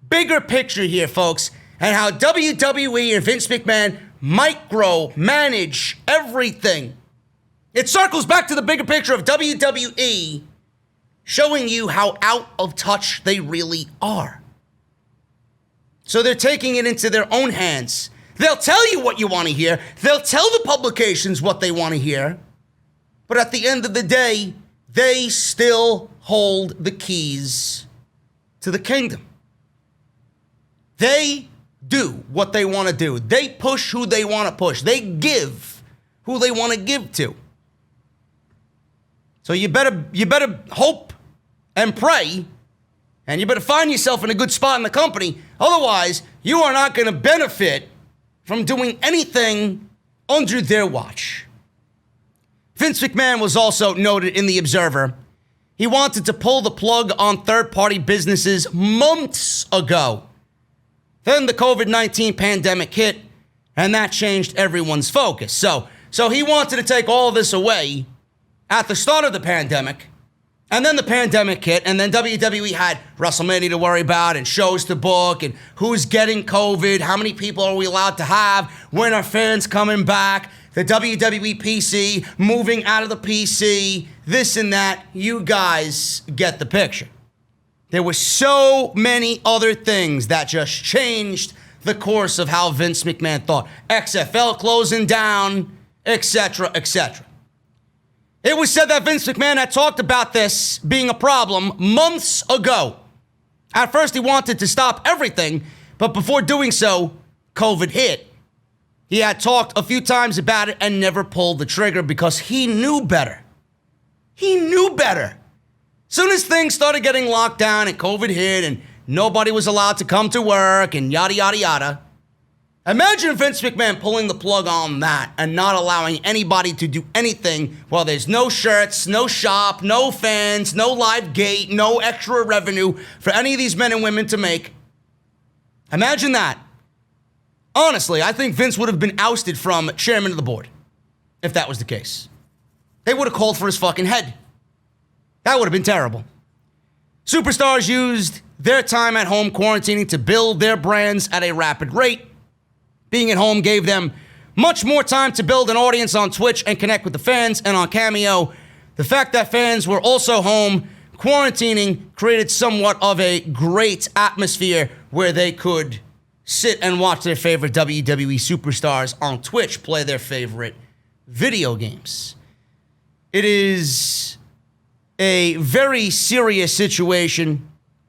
bigger picture here, folks, and how WWE and Vince McMahon micromanage everything. It circles back to the bigger picture of WWE showing you how out of touch they really are. So they're taking it into their own hands. They'll tell you what you want to hear. They'll tell the publications what they want to hear. But at the end of the day, they still hold the keys to the kingdom. They do what they want to do. They push who they want to push. They give who they want to give to. So you better hope and pray, and you better find yourself in a good spot in the company. Otherwise, you are not going to benefit from doing anything under their watch. Vince McMahon was also noted in The Observer. He wanted to pull the plug on third-party businesses months ago. Then the COVID-19 pandemic hit, and that changed everyone's focus. So he wanted to take all of this away at the start of the pandemic, and then the pandemic hit, and then WWE had WrestleMania to worry about, and shows to book, and who's getting COVID, how many people are we allowed to have, when are fans coming back, the WWE PC moving out of the PC, this and that. You guys get the picture. There were so many other things that just changed the course of how Vince McMahon thought. XFL closing down, etc., etc. It was said that Vince McMahon had talked about this being a problem months ago. At first, he wanted to stop everything, but before doing so, COVID hit. He had talked a few times about it and never pulled the trigger because he knew better. He knew better. Soon as things started getting locked down and COVID hit and nobody was allowed to come to work and yada, yada, yada. Imagine Vince McMahon pulling the plug on that and not allowing anybody to do anything while there's no shirts, no shop, no fans, no live gate, no extra revenue for any of these men and women to make. Imagine that. Honestly, I think Vince would have been ousted from chairman of the board if that was the case. They would have called for his fucking head. That would have been terrible. Superstars used their time at home quarantining to build their brands at a rapid rate. Being at home gave them much more time to build an audience on Twitch and connect with the fans, and on Cameo, the fact that fans were also home quarantining created somewhat of a great atmosphere where they could sit and watch their favorite WWE superstars on Twitch play their favorite video games. It is a very serious situation,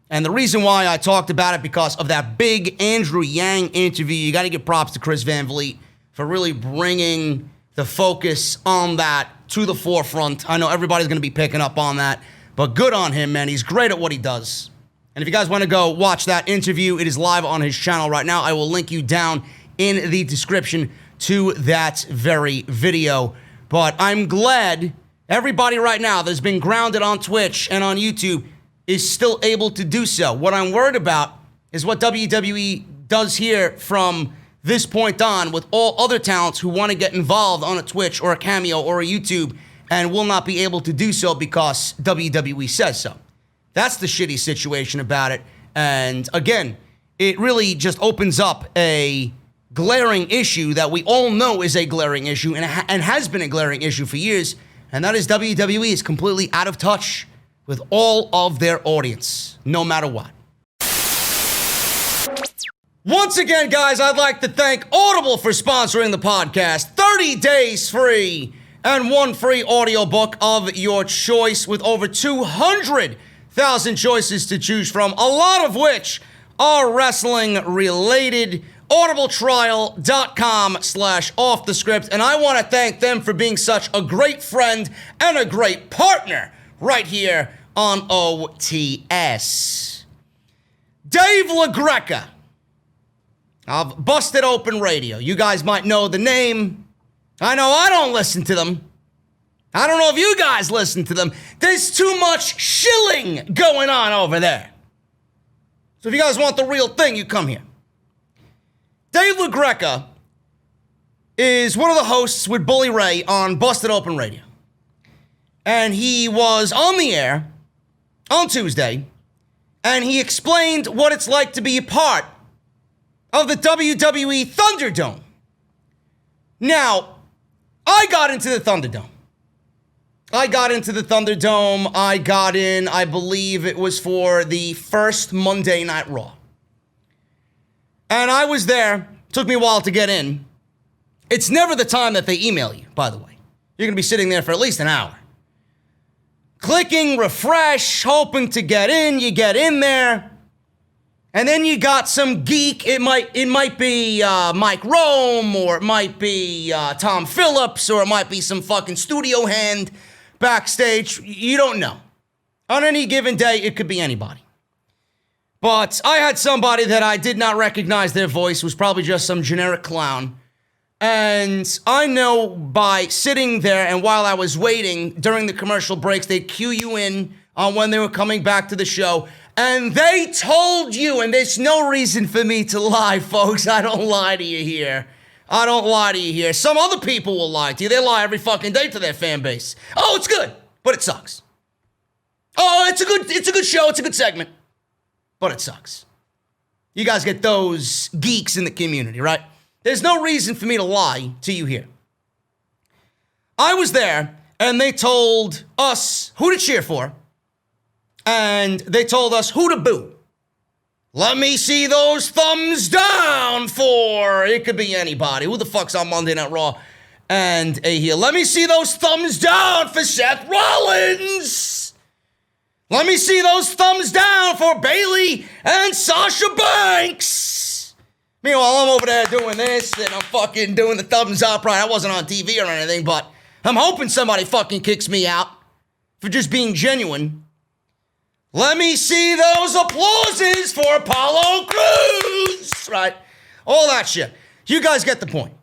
and the reason why I talked about it because of that big Andrew Yang interview. You got to give props to Chris Van Vliet for really bringing the focus on that to the forefront. I know everybody's going to be picking up on that, but good on him, man. He's great at what he does. And if you guys want to go watch that interview, it is live on his channel right now. I will link you down in the description to that very video. But I'm glad everybody right now that's been grounded on Twitch and on YouTube is still able to do so. What I'm worried about is what WWE does here from this point on with all other talents who want to get involved on a Twitch or a Cameo or a YouTube and will not be able to do so because WWE says so. That's the shitty situation about it. And again, it really just opens up a glaring issue that we all know is a glaring issue and has been a glaring issue for years. And that is WWE is completely out of touch with all of their audience, no matter what. Once again, guys, I'd like to thank Audible for sponsoring the podcast. 30 days free and one free audiobook of your choice with over 200,000 choices to choose from, a lot of which are wrestling related. audibletrial.com/offthescript. And I want to thank them for being such a great friend and a great partner right here on OTS. Dave LaGreca of Busted Open Radio. You guys might know the name. I know I don't listen to them. I don't know if you guys listen to them. There's too much shilling going on over there. So if you guys want the real thing, you come here. Dave LaGreca is one of the hosts with Bully Ray on Busted Open Radio. And he was on the air on Tuesday, and he explained what it's like to be a part of the WWE Thunderdome. Now, I got into the Thunderdome. I got in, I believe it was for the first Monday Night Raw. And I was there. Took me a while to get in. It's never the time that they email you, by the way. You're going to be sitting there for at least an hour. Clicking refresh, hoping to get in. You get in there. And then you got some geek. It might be Mike Rome, or it might be Tom Phillips, or it might be some fucking studio hand backstage. You don't know. On any given day, it could be anybody. But I had somebody that I did not recognize their voice, was probably just some generic clown. And I know by sitting there and while I was waiting during the commercial breaks, they'd cue you in on when they were coming back to the show. And they told you, and there's no reason for me to lie, folks. I don't lie to you here. I don't lie to you here. Some other people will lie to you. They lie every fucking day to their fan base. Oh, it's good, but it sucks. Oh, it's a good show. It's a good segment. But it sucks. You guys get those geeks in the community, right? There's no reason for me to lie to you here. I was there, and they told us who to cheer for, and they told us who to boo. Let me see those thumbs down for, it could be anybody. Who the fuck's on Monday Night Raw and a heel? Let me see those thumbs down for Seth Rollins. Let me see those thumbs down for Bayley and Sasha Banks. Meanwhile, I'm over there doing this, and I'm fucking doing the thumbs up, right? I wasn't on TV or anything, but I'm hoping somebody fucking kicks me out for just being genuine. Let me see those applauses for Apollo Crews, right? All that shit. You guys get the point.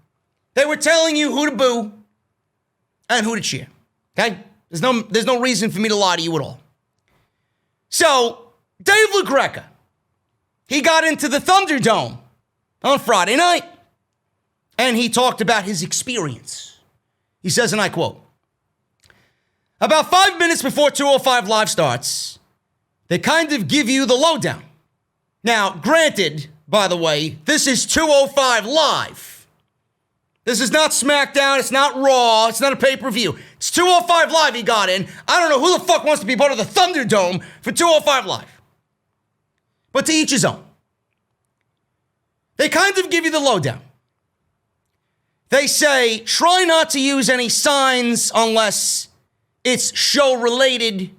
They were telling you who to boo and who to cheer, okay? There's no reason for me to lie to you at all. So, Dave LaGreca, he got into the Thunderdome on Friday night, and he talked about his experience. He says, and I quote, about 5 minutes before 205 Live starts, they kind of give you the lowdown. Now, granted, by the way, this is 205 Live. This is not SmackDown, it's not Raw, it's not a pay-per-view. It's 205 Live he got in. I don't know who the fuck wants to be part of the Thunderdome for 205 Live. But to each his own. They kind of give you the lowdown. They say, try not to use any signs unless it's show-related.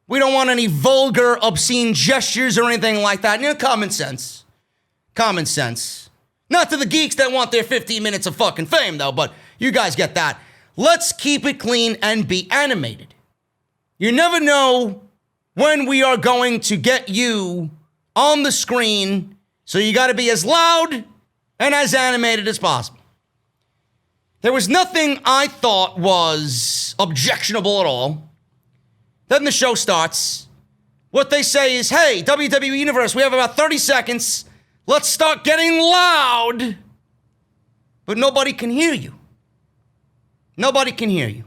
We don't want any vulgar, obscene gestures or anything like that. You know, common sense. Common sense. Not to the geeks that want their 15 minutes of fucking fame, though, but you guys get that. Let's keep it clean and be animated. You never know when we are going to get you on the screen, so you got to be as loud and as animated as possible. There was nothing I thought was objectionable at all. Then the show starts. What they say is, hey, WWE Universe, we have about 30 seconds. Let's start getting loud. But nobody can hear you. Nobody can hear you.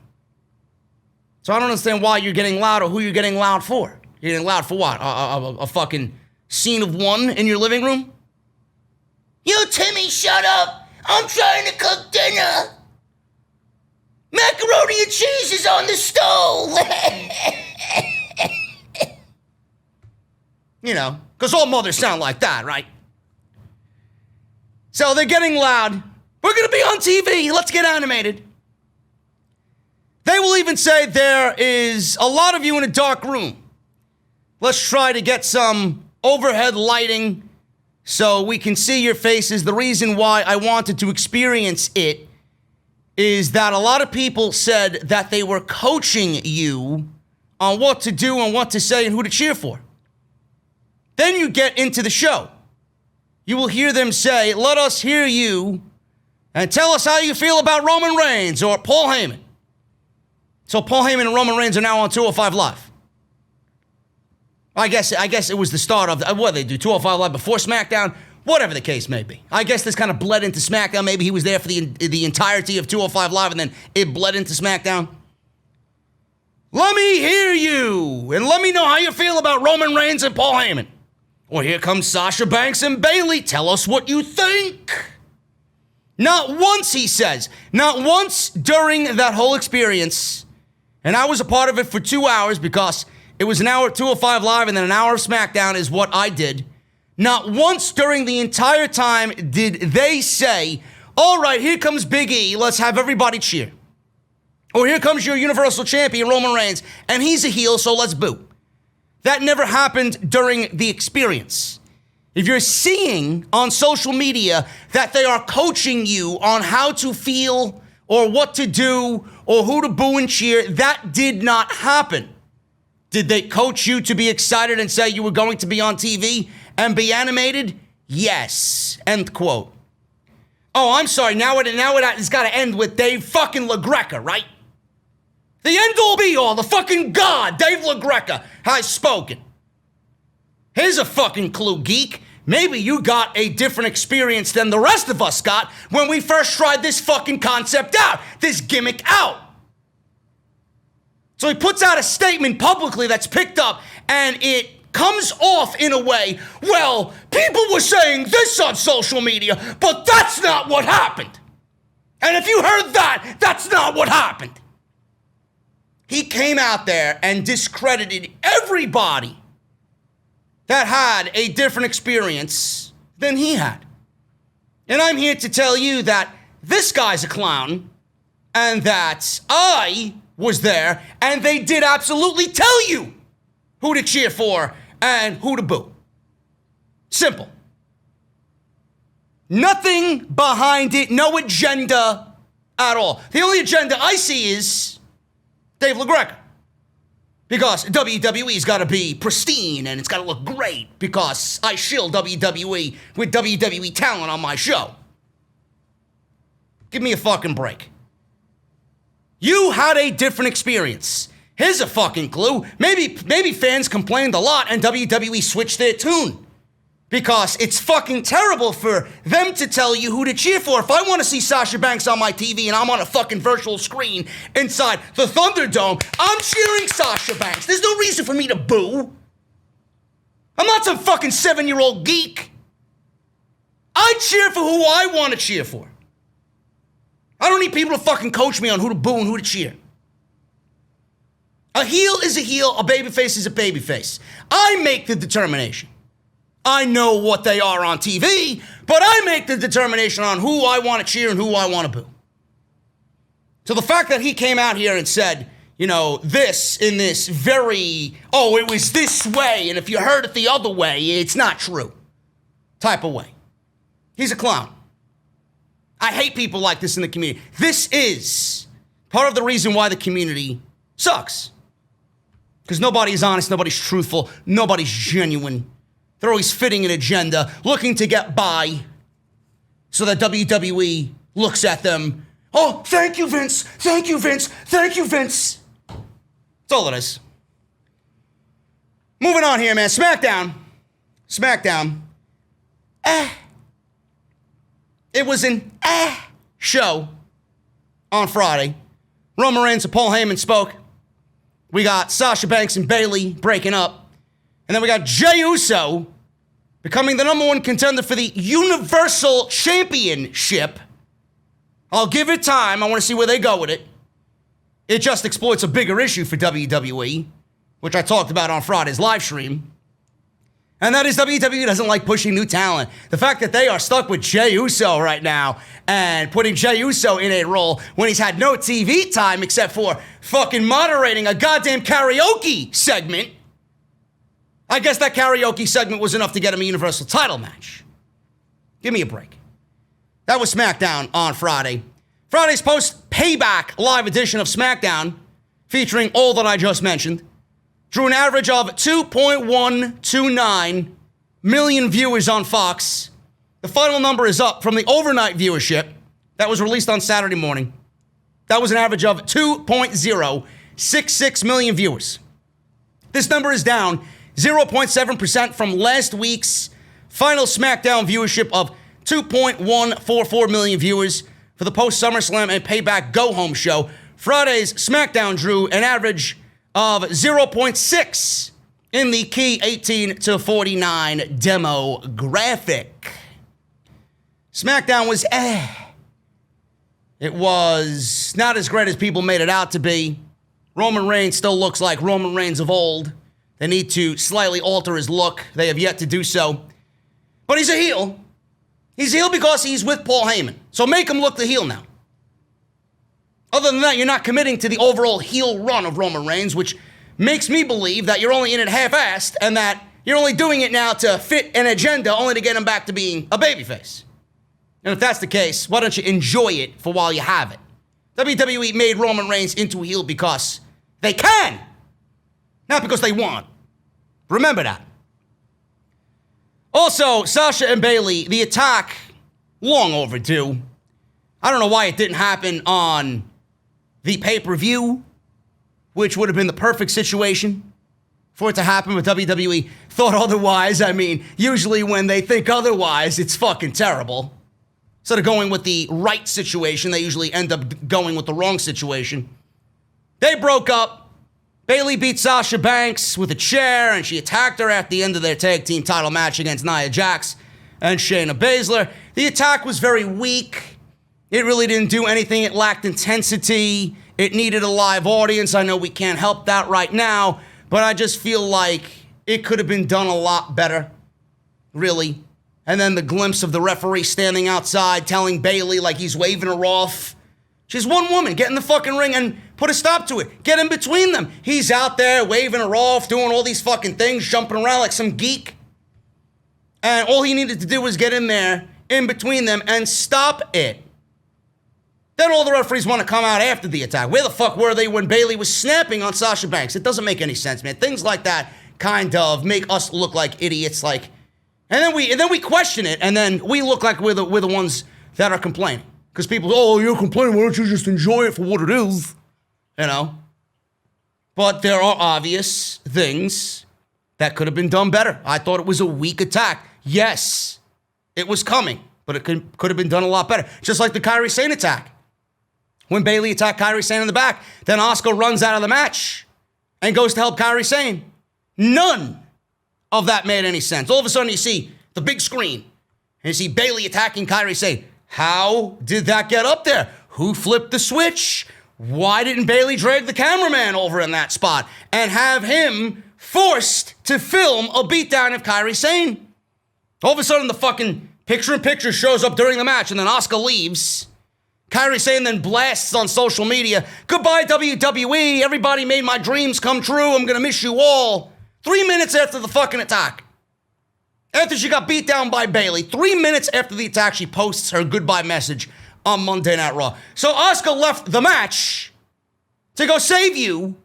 So I don't understand why you're getting loud or who you're getting loud for. You're getting loud for what? A fucking scene of one in your living room? You, Timmy, shut up. I'm trying to cook dinner. Macaroni and cheese is on the stove. You know, because all mothers sound like that, right? So they're getting loud. We're going to be on TV. Let's get animated. They will even say there is a lot of you in a dark room. Let's try to get some overhead lighting so we can see your faces. The reason why I wanted to experience it is that a lot of people said that they were coaching you on what to do and what to say and who to cheer for. Then you get into the show. You will hear them say, let us hear you and tell us how you feel about Roman Reigns or Paul Heyman. So Paul Heyman and Roman Reigns are now on 205 Live. I guess it was the start of, what they do, 205 Live before SmackDown? Whatever the case may be. I guess this kind of bled into SmackDown. Maybe he was there for the entirety of 205 Live and then it bled into SmackDown. Let me hear you and let me know how you feel about Roman Reigns and Paul Heyman. Or here comes Sasha Banks and Bayley. Tell us what you think. Not once, he says. Not once during that whole experience. And I was a part of it for 2 hours because it was an hour of 205 Live and then an hour of SmackDown is what I did. Not once during the entire time did they say, all right, here comes Big E. Let's have everybody cheer. Or here comes your Universal Champion, Roman Reigns, and he's a heel, so let's boo. That never happened during the experience. if you're seeing on social media that they are coaching you on how to feel or what to do or who to boo and cheer, that did not happen. Did they coach you to be excited and say you were going to be on TV and be animated? Yes. End quote. Oh, I'm sorry. Now it's got to end with Dave fucking LaGreca, right? The end-all be-all, the fucking god, Dave LaGreca, has spoken. Here's a fucking clue, geek. Maybe you got a different experience than the rest of us got when we first tried this fucking concept out, this gimmick out. So he puts out a statement publicly that's picked up, and it comes off in a way, well, people were saying this on social media, but that's not what happened. And if you heard that, that's not what happened. He came out there and discredited everybody that had a different experience than he had. And I'm here to tell you that this guy's a clown, and that I was there, and they did absolutely tell you who to cheer for and who to boo. Simple. Nothing behind it, no agenda at all. The only agenda I see is Dave LaGreca. Because WWE's got to be pristine and it's got to look great because I shill WWE with WWE talent on my show. Give me a fucking break. You had a different experience. Here's a fucking clue. Maybe fans complained a lot and WWE switched their tune. Because it's fucking terrible for them to tell you who to cheer for. If I want to see Sasha Banks on my TV and I'm on a fucking virtual screen inside the Thunderdome, I'm cheering Sasha Banks. There's no reason for me to boo. I'm not some fucking 7-year-old geek. I cheer for who I want to cheer for. I don't need people to fucking coach me on who to boo and who to cheer. A heel is a heel, a babyface is a babyface. I make the determination. I know what they are on TV, but I make the determination on who I want to cheer and who I want to boo. So the fact that he came out here and said, you know, this in this very, oh, it was this way, and if you heard it the other way, it's not true type of way. He's a clown. I hate people like this in the community. This is part of the reason why the community sucks. Because nobody's honest, nobody's truthful, nobody's genuine. They're always fitting an agenda, looking to get by, so that WWE looks at them. Oh, thank you, Vince. Thank you, Vince. Thank you, Vince. That's all it is. Moving on here, man. SmackDown. It was an show on Friday. Roman Reigns and Paul Heyman spoke. We got Sasha Banks and Bayley breaking up. And then we got Jey Uso becoming the number one contender for the Universal Championship. I'll give it time. I want to see where they go with it. It just exploits a bigger issue for WWE, which I talked about on Friday's live stream. And that is WWE doesn't like pushing new talent. The fact that they are stuck with Jey Uso right now and putting Jey Uso in a role when he's had no TV time except for fucking moderating a goddamn karaoke segment. I guess that karaoke segment was enough to get him a Universal title match. Give me a break. That was SmackDown on Friday. Friday's post-payback live edition of SmackDown, featuring all that I just mentioned, drew an average of 2.129 million viewers on Fox. The final number is up from the overnight viewership that was released on Saturday morning. That was an average of 2.066 million viewers. This number is down 0.7% from last week's final SmackDown viewership of 2.144 million viewers for the post-SummerSlam and Payback Go-Home show. Friday's SmackDown drew an average of 0.6 in the key 18 to 49 demographic. SmackDown was It was not as great as people made it out to be. Roman Reigns still looks like Roman Reigns of old. They need to slightly alter his look. They have yet to do so. But he's a heel. He's a heel because he's with Paul Heyman. So make him look the heel now. Other than that, you're not committing to the overall heel run of Roman Reigns, which makes me believe that you're only in it half-assed and that You're only doing it now to fit an agenda, only to get him back to being a babyface. And if that's the case, why don't you enjoy it for while you have it? WWE made Roman Reigns into a heel because they can, not because they want. Remember that. Also, Sasha and Bayley, the attack, long overdue. I don't know why it didn't happen on the pay-per-view, which would have been the perfect situation for it to happen, but WWE thought otherwise. I mean, usually when they think otherwise, it's fucking terrible. Instead of going with the right situation, they usually end up going with the wrong situation. They broke up. Bayley beat Sasha Banks with a chair, and she attacked her at the end of their tag team title match against Nia Jax and Shayna Baszler. The attack was very weak. It really didn't do anything. It lacked intensity. It needed a live audience. I know we can't help that right now, but I just feel like it could have been done a lot better, really. And then the glimpse of the referee standing outside telling Bayley like he's waving her off. She's one woman. Get in the fucking ring and put a stop to it. Get in between them. He's out there waving her off, doing all these fucking things, jumping around like some geek. And all he needed to do was get in there, in between them, and stop it. Then all the referees want to come out after the attack. Where the fuck were they when Bayley was snapping on Sasha Banks? It doesn't make any sense, man. Things like that kind of make us look like idiots, like, and then we question it, and then we look like we're the ones that are complaining. Because people, oh, you're complaining, why don't you just enjoy it for what it is? You know? But there are obvious things that could have been done better. I thought it was a weak attack. Yes, it was coming, but it could have been done a lot better. Just like the Kairi Sane attack. When Bayley attacked Kairi Sane in the back, then Asuka runs out of the match and goes to help Kairi Sane. None of that made any sense. All of a sudden, you see the big screen, and you see Bayley attacking Kairi Sane. How did that get up there? Who flipped the switch? Why didn't Bayley drag the cameraman over in that spot and have him forced to film a beatdown of Kairi Sane? All of a sudden, the fucking picture-in-picture shows up during the match, and then Asuka leaves. Kairi Sane then blasts on social media, "Goodbye, WWE. Everybody made my dreams come true. I'm going to miss you all." 3 minutes after the fucking attack. After she got beat down by Bayley, 3 minutes after the attack, she posts her goodbye message on Monday Night Raw. So Asuka left the match to go save you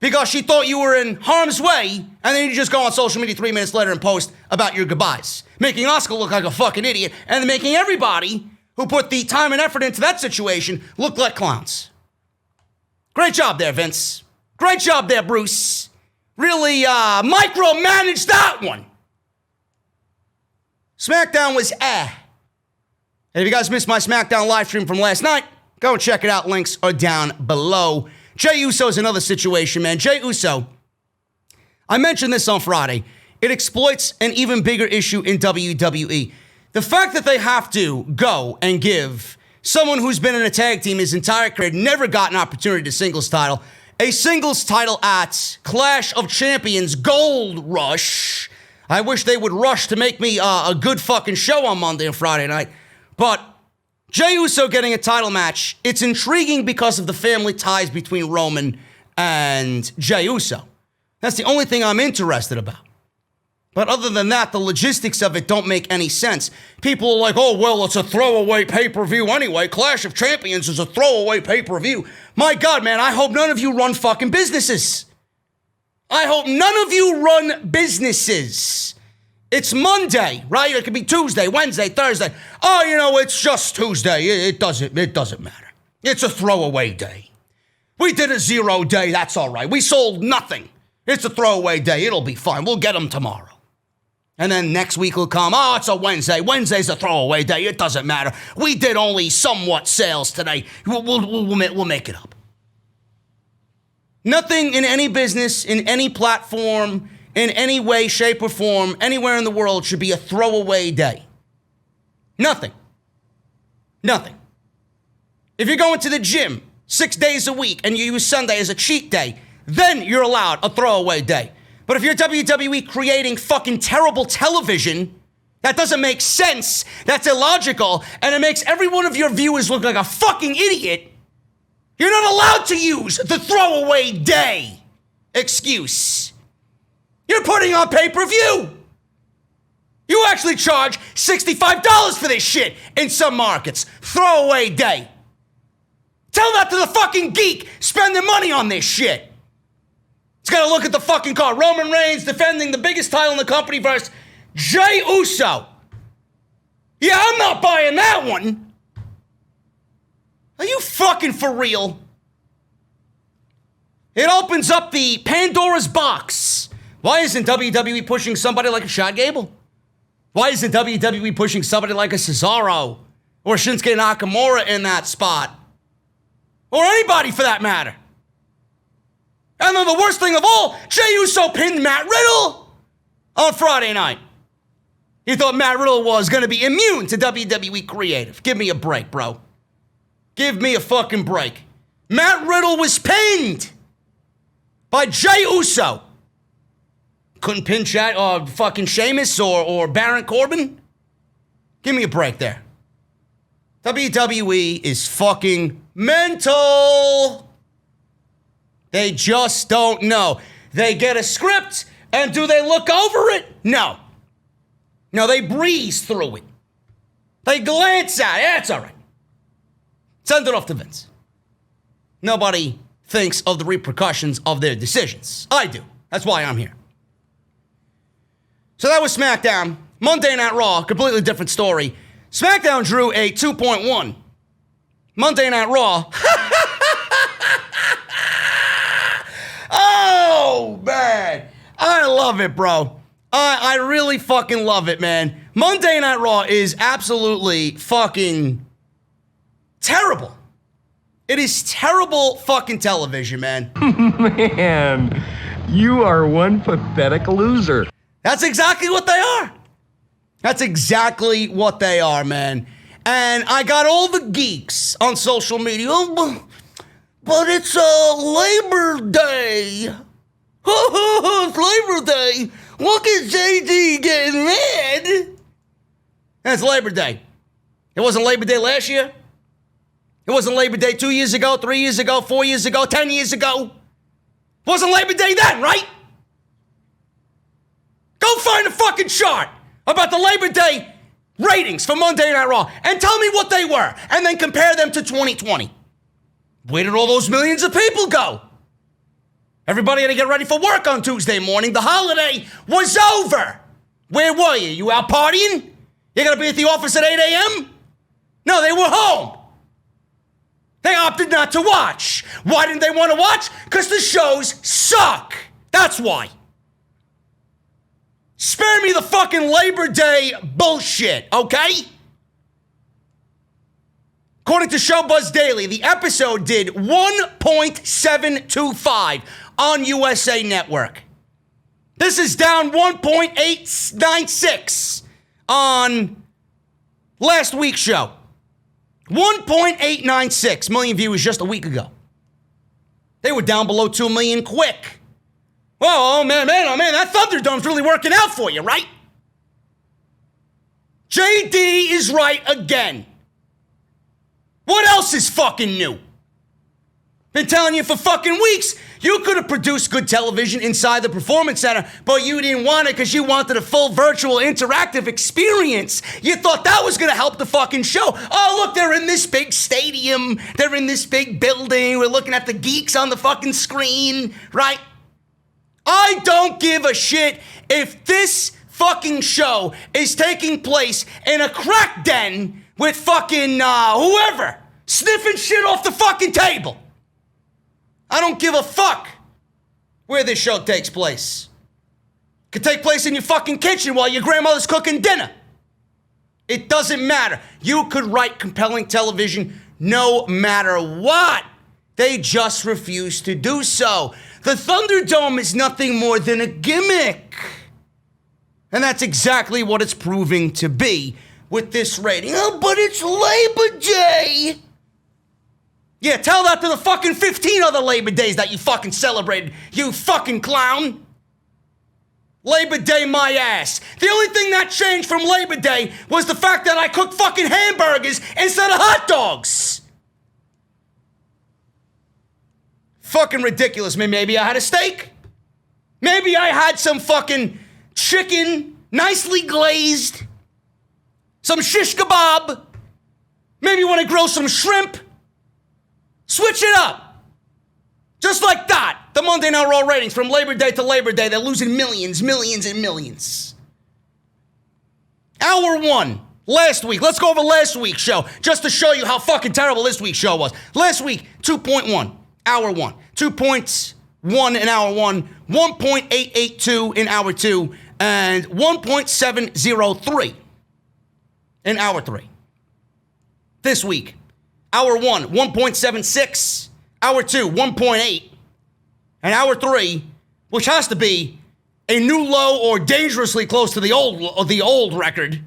because she thought you were in harm's way, and then you just go on social media 3 minutes later and post about your goodbyes, making Asuka look like a fucking idiot, and then making everybody who put the time and effort into that situation look like clowns. Great job there, Vince. Great job there, Bruce. Really micromanaged that one. SmackDown was And if you guys missed my SmackDown live stream from last night, go and check it out. Links are down below. Jey Uso's another situation, man. Jey Uso, I mentioned this on Friday. It exploits an even bigger issue in WWE. The fact that they have to go and give someone who's been in a tag team his entire career, never got an opportunity to singles title, a singles title at Clash of Champions Gold Rush. I wish they would rush to make me a good fucking show on Monday and Friday night. But Jey Uso getting a title match, it's intriguing because of the family ties between Roman and Jey Uso. That's the only thing I'm interested about. But other than that, the logistics of it don't make any sense. People are like, oh, well, it's a throwaway pay-per-view anyway. Clash of Champions is a throwaway pay-per-view. My God, man, I hope none of you run fucking businesses. I hope none of you run businesses. It's Monday, right? It could be Tuesday, Wednesday, Thursday. Oh, you know, it's just Tuesday. It doesn't matter. It's a throwaway day. We did a 0 day. That's all right. We sold nothing. It's a throwaway day. It'll be fine. We'll get them tomorrow. And then next week will come, oh, it's a Wednesday. Wednesday's a throwaway day. It doesn't matter. We did only somewhat sales today. We'll make it up. Nothing in any business, in any platform, in any way, shape, or form, anywhere in the world should be a throwaway day. Nothing. Nothing. If you're going to the gym 6 days a week and you use Sunday as a cheat day, then you're allowed a throwaway day. But if you're WWE creating fucking terrible television, that doesn't make sense, that's illogical, and it makes every one of your viewers look like a fucking idiot, you're not allowed to use the throwaway day excuse. You're putting on pay-per-view. You actually charge $65 for this shit in some markets. Throwaway day. Tell that to the fucking geek spending money on this shit. He's got to look at the fucking card. Roman Reigns defending the biggest title in the company versus Jey Uso. Yeah, I'm not buying that one. Are you fucking for real? It opens up the Pandora's box. Why isn't WWE pushing somebody like a Chad Gable? Why isn't WWE pushing somebody like a Cesaro or Shinsuke Nakamura in that spot? Or anybody for that matter. And then the worst thing of all, Jey Uso pinned Matt Riddle on Friday night. He thought Matt Riddle was going to be immune to WWE creative. Give me a break, bro. Give me a fucking break. Matt Riddle was pinned by Jey Uso. Couldn't pin Chad or fucking Sheamus or Baron Corbin? Give me a break there. WWE is fucking mental. They just don't know. They get a script, and do they look over it? No. No, they breeze through it. They glance at it. Yeah, it's all right. Send it off to Vince. Nobody thinks of the repercussions of their decisions. I do. That's why I'm here. So that was SmackDown. Monday Night Raw, completely different story. SmackDown drew a 2.1. Monday Night Raw. Oh, man. I love it, bro. I really fucking love it, man. Monday Night Raw is absolutely fucking terrible. It is terrible fucking television, man. Man, you are one pathetic loser. That's exactly what they are. That's exactly what they are, man. And I got all the geeks on social media. Oh, but it's Labor Day. It's Labor Day. Look at JD getting mad. That's Labor Day. It wasn't Labor Day last year. It wasn't Labor Day 2 years ago, 3 years ago, 4 years ago, 10 years ago. It wasn't Labor Day then, right? Go find a fucking chart about the Labor Day ratings for Monday Night Raw and tell me what they were and then compare them to 2020. Where did all those millions of people go? Everybody had to get ready for work on Tuesday morning. The holiday was over. Where were you? You out partying? You gonna be at the office at 8 a.m.? No, they were home. They opted not to watch. Why didn't they want to watch? Because the shows suck. That's why. Spare me the fucking Labor Day bullshit, okay? According to Showbuzz Daily, the episode did 1.725 on USA Network. This is down 1.896 on last week's show. 1.896 million viewers just a week ago. They were down below 2 million quick. Whoa, oh man, that Thunderdome's really working out for you, right? JD is right again. What else is fucking new? Been telling you for fucking weeks, you could have produced good television inside the Performance Center, but you didn't want it because you wanted a full virtual interactive experience. You thought that was going to help the fucking show. Oh, look, they're in this big stadium. They're in this big building. We're looking at the geeks on the fucking screen, right? I don't give a shit if this fucking show is taking place in a crack den with fucking whoever sniffing shit off the fucking table. I don't give a fuck where this show takes place. It could take place in your fucking kitchen while your grandmother's cooking dinner. It doesn't matter. You could write compelling television no matter what. They just refuse to do so. The Thunderdome is nothing more than a gimmick. And that's exactly what it's proving to be with this rating. Oh, but it's Labor Day. Yeah, tell that to the fucking 15 other Labor Days that you fucking celebrated, you fucking clown. Labor Day my ass. The only thing that changed from Labor Day was the fact that I cooked fucking hamburgers instead of hot dogs. Fucking ridiculous. Maybe I had a steak. Maybe I had some fucking chicken, nicely glazed, some shish kebab. Maybe you want to grill some shrimp. Switch it up. Just like that. The Monday Night Raw ratings from Labor Day to Labor Day, they're losing millions, millions, and millions. Hour 1, last week. Let's go over last week's show, just to show you how fucking terrible this week's show was. Last week, 2.1, hour 1. 2.1 in hour 1, 1.882 in hour 2, and 1.703 in hour 3. This week, hour 1, 1.76, hour 2, 1.8, and hour 3, which has to be a new low or dangerously close to the old record.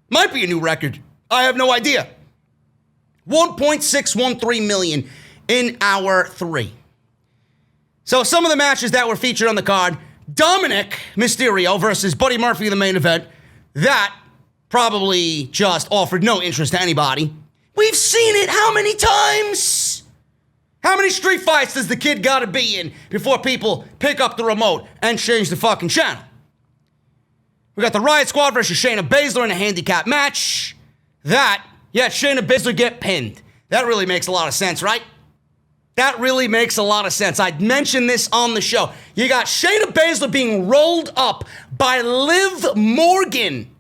Might be a new record. I have no idea. 1.613 million in hour 3. So some of the matches that were featured on the card, Dominik Mysterio versus Buddy Murphy in the main event. That probably just offered no interest to anybody. We've seen it how many times? How many street fights does the kid gotta be in before people pick up the remote and change the fucking channel? We got the Riot Squad versus Shayna Baszler in a handicap match. Shayna Baszler get pinned. That really makes a lot of sense, right? That really makes a lot of sense. I mentioned this on the show. You got Shayna Baszler being rolled up by Liv Morgan,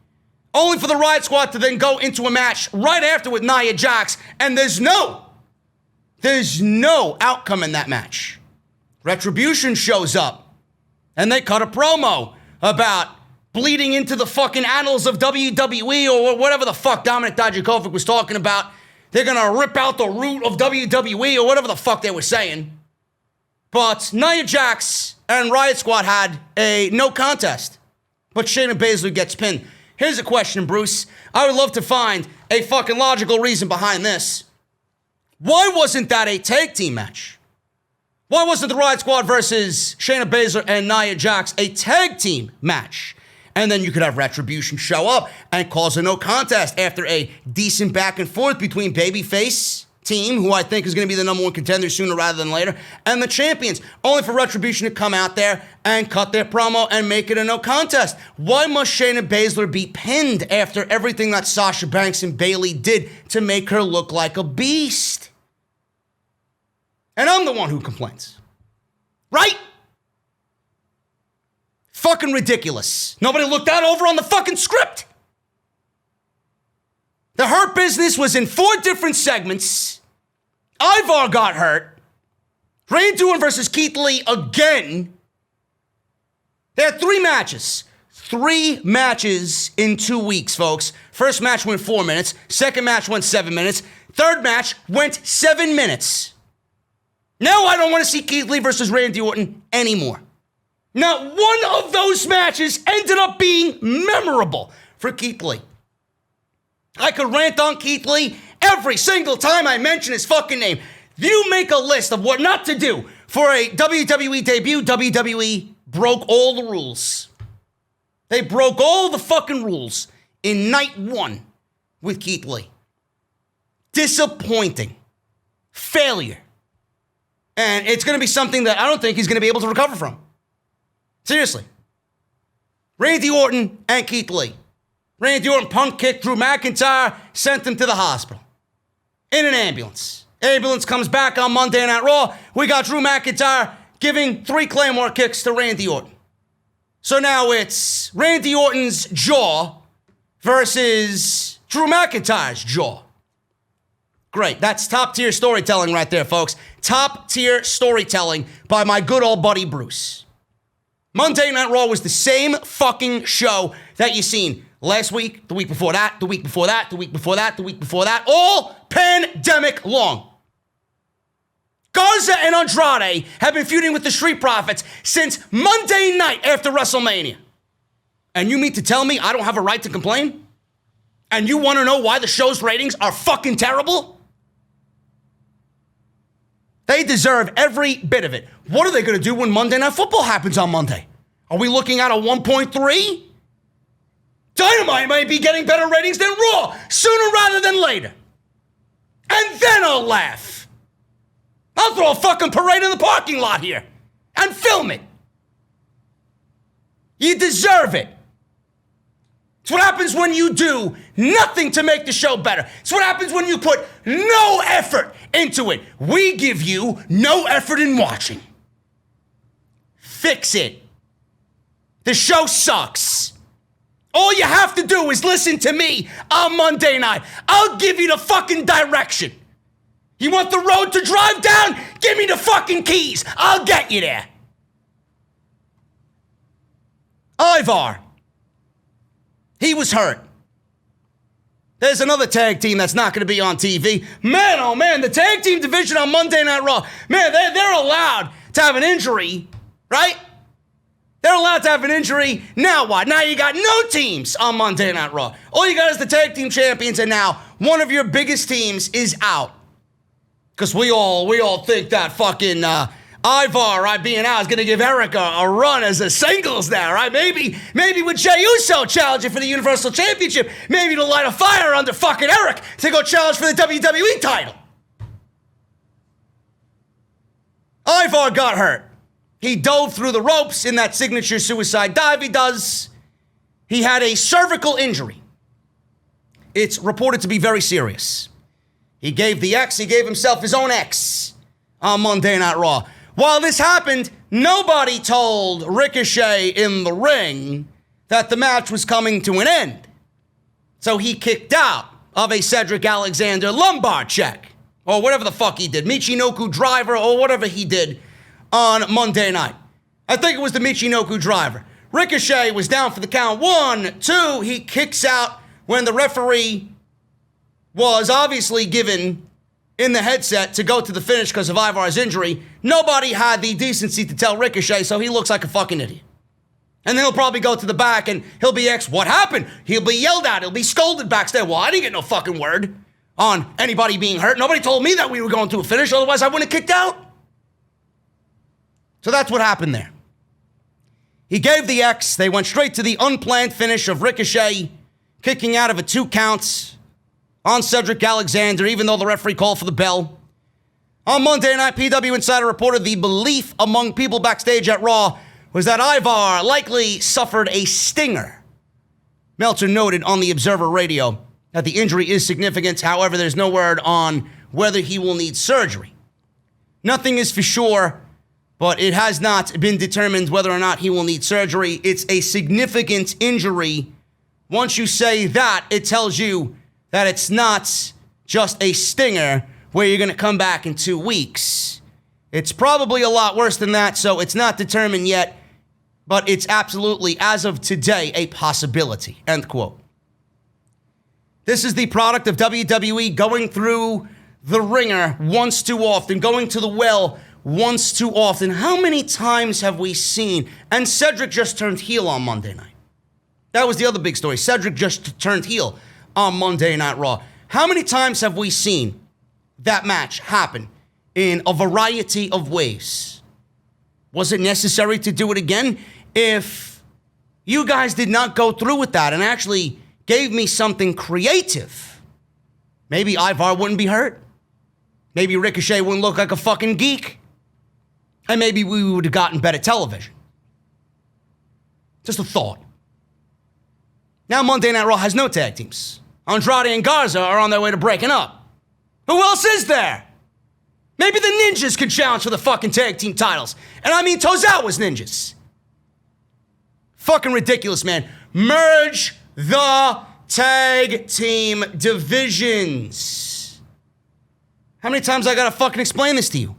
only for the Riot Squad to then go into a match right after with Nia Jax, and there's no outcome in that match. Retribution shows up, and they cut a promo about bleeding into the fucking annals of WWE or whatever the fuck Dominik Dijakovic was talking about. They're gonna rip out the root of WWE or whatever the fuck they were saying. But Nia Jax and Riot Squad had a no contest. But Shayna Baszler gets pinned. Here's a question, Bruce. I would love to find a fucking logical reason behind this. Why wasn't that a tag team match? Why wasn't the Riot Squad versus Shayna Baszler and Nia Jax a tag team match? And then you could have Retribution show up and cause a no contest after a decent back and forth between Babyface team, who I think is going to be the number 1 contender sooner rather than later, and the champions, only for Retribution to come out there and cut their promo and make it a no contest. Why must Shayna Baszler be pinned after everything that Sasha Banks and Bayley did to make her look like a beast? And I'm the one who complains. Right? Fucking ridiculous. Nobody looked that over on the fucking script. The Hurt Business was in 4 different segments. Ivar got hurt. Randy Orton versus Keith Lee again. They had 3 matches. 3 matches in 2 weeks, folks. First match went 4 minutes. Second match went 7 minutes. Third match went 7 minutes. Now I don't want to see Keith Lee versus Randy Orton anymore. Not one of those matches ended up being memorable for Keith Lee. I could rant on Keith Lee every single time I mention his fucking name. If you make a list of what not to do for a WWE debut, WWE broke all the rules. They broke all the fucking rules in night 1 with Keith Lee. Disappointing. Failure. And it's going to be something that I don't think he's going to be able to recover from. Seriously. Randy Orton and Keith Lee. Randy Orton punk kicked Drew McIntyre, sent him to the hospital. In an ambulance. Ambulance comes back on Monday Night Raw. We got Drew McIntyre giving 3 Claymore kicks to Randy Orton. So now it's Randy Orton's jaw versus Drew McIntyre's jaw. Great. That's top tier storytelling right there, folks. Top tier storytelling by my good old buddy Bruce. Monday Night Raw was the same fucking show that you seen last week, the week before that, the week before that, the week before that, the week before that, all pandemic long. Garza and Andrade have been feuding with the Street Profits since Monday night after WrestleMania. And you mean to tell me I don't have a right to complain? And you want to know why the show's ratings are fucking terrible? They deserve every bit of it. What are they going to do when Monday Night Football happens on Monday? Are we looking at a 1.3? Dynamite might be getting better ratings than Raw sooner rather than later. And then I'll laugh. I'll throw a fucking parade in the parking lot here and film it. You deserve it. It's what happens when you do nothing to make the show better. It's what happens when you put no effort into it. We give you no effort in watching. Fix it. The show sucks. All you have to do is listen to me on Monday night. I'll give you the fucking direction. You want the road to drive down? Give me the fucking keys. I'll get you there. Ivar. He was hurt. There's another tag team that's not going to be on TV. Man, oh man, the tag team division on Monday Night Raw. Man, they're allowed to have an injury, right? They're allowed to have an injury. Now what? Now you got no teams on Monday Night Raw. All you got is the tag team champions, and now one of your biggest teams is out. Because we all think that fucking Ivar, right, being out is going to give Eric a run as a singles now, right? Maybe with Jey Uso challenging for the Universal Championship, maybe to light a fire under fucking Eric to go challenge for the WWE title. Ivar got hurt. He dove through the ropes in that signature suicide dive he does. He had a cervical injury. It's reported to be very serious. He gave the X, he gave himself his own X on Monday Night Raw. While this happened, nobody told Ricochet in the ring that the match was coming to an end. So he kicked out of a Cedric Alexander lumbar check, or whatever the fuck he did, Michinoku driver, or whatever he did on Monday night. I think it was the Michinoku driver. Ricochet was down for the count. 1, 2, he kicks out when the referee was obviously given in the headset to go to the finish because of Ivar's injury. Nobody had the decency to tell Ricochet, so he looks like a fucking idiot. And then he'll probably go to the back and he'll be asked, what happened? He'll be yelled at. He'll be scolded backstage. Well, I didn't get no fucking word on anybody being hurt. Nobody told me that we were going to a finish. Otherwise, I wouldn't have kicked out. So that's what happened there. He gave the X. They went straight to the unplanned finish of Ricochet kicking out of a 2 counts on Cedric Alexander, even though the referee called for the bell. On Monday night, PW Insider reported the belief among people backstage at Raw was that Ivar likely suffered a stinger. Meltzer noted on the Observer Radio that the injury is significant. However, there's no word on whether he will need surgery. Nothing is for sure, but it has not been determined whether or not he will need surgery. It's a significant injury. Once you say that, it tells you that it's not just a stinger where you're going to come back in 2 weeks. It's probably a lot worse than that, so it's not determined yet, but it's absolutely, as of today, a possibility, end quote. This is the product of WWE going through the ringer once too often, going to the well once too often. How many times have we seen, and Cedric just turned heel on Monday night. That was the other big story. Cedric just turned heel on Monday Night Raw. How many times have we seen that match happen in a variety of ways? Was it necessary to do it again? If you guys did not go through with that and actually gave me something creative, maybe Ivar wouldn't be hurt. Maybe Ricochet wouldn't look like a fucking geek. And maybe we would have gotten better television. Just a thought. Now Monday Night Raw has no tag teams. Andrade and Garza are on their way to breaking up. Who else is there? Maybe the Ninjas could challenge for the fucking tag team titles. And I mean Tozawa's Ninjas. Fucking ridiculous, man. Merge the tag team divisions. How many times I gotta fucking explain this to you?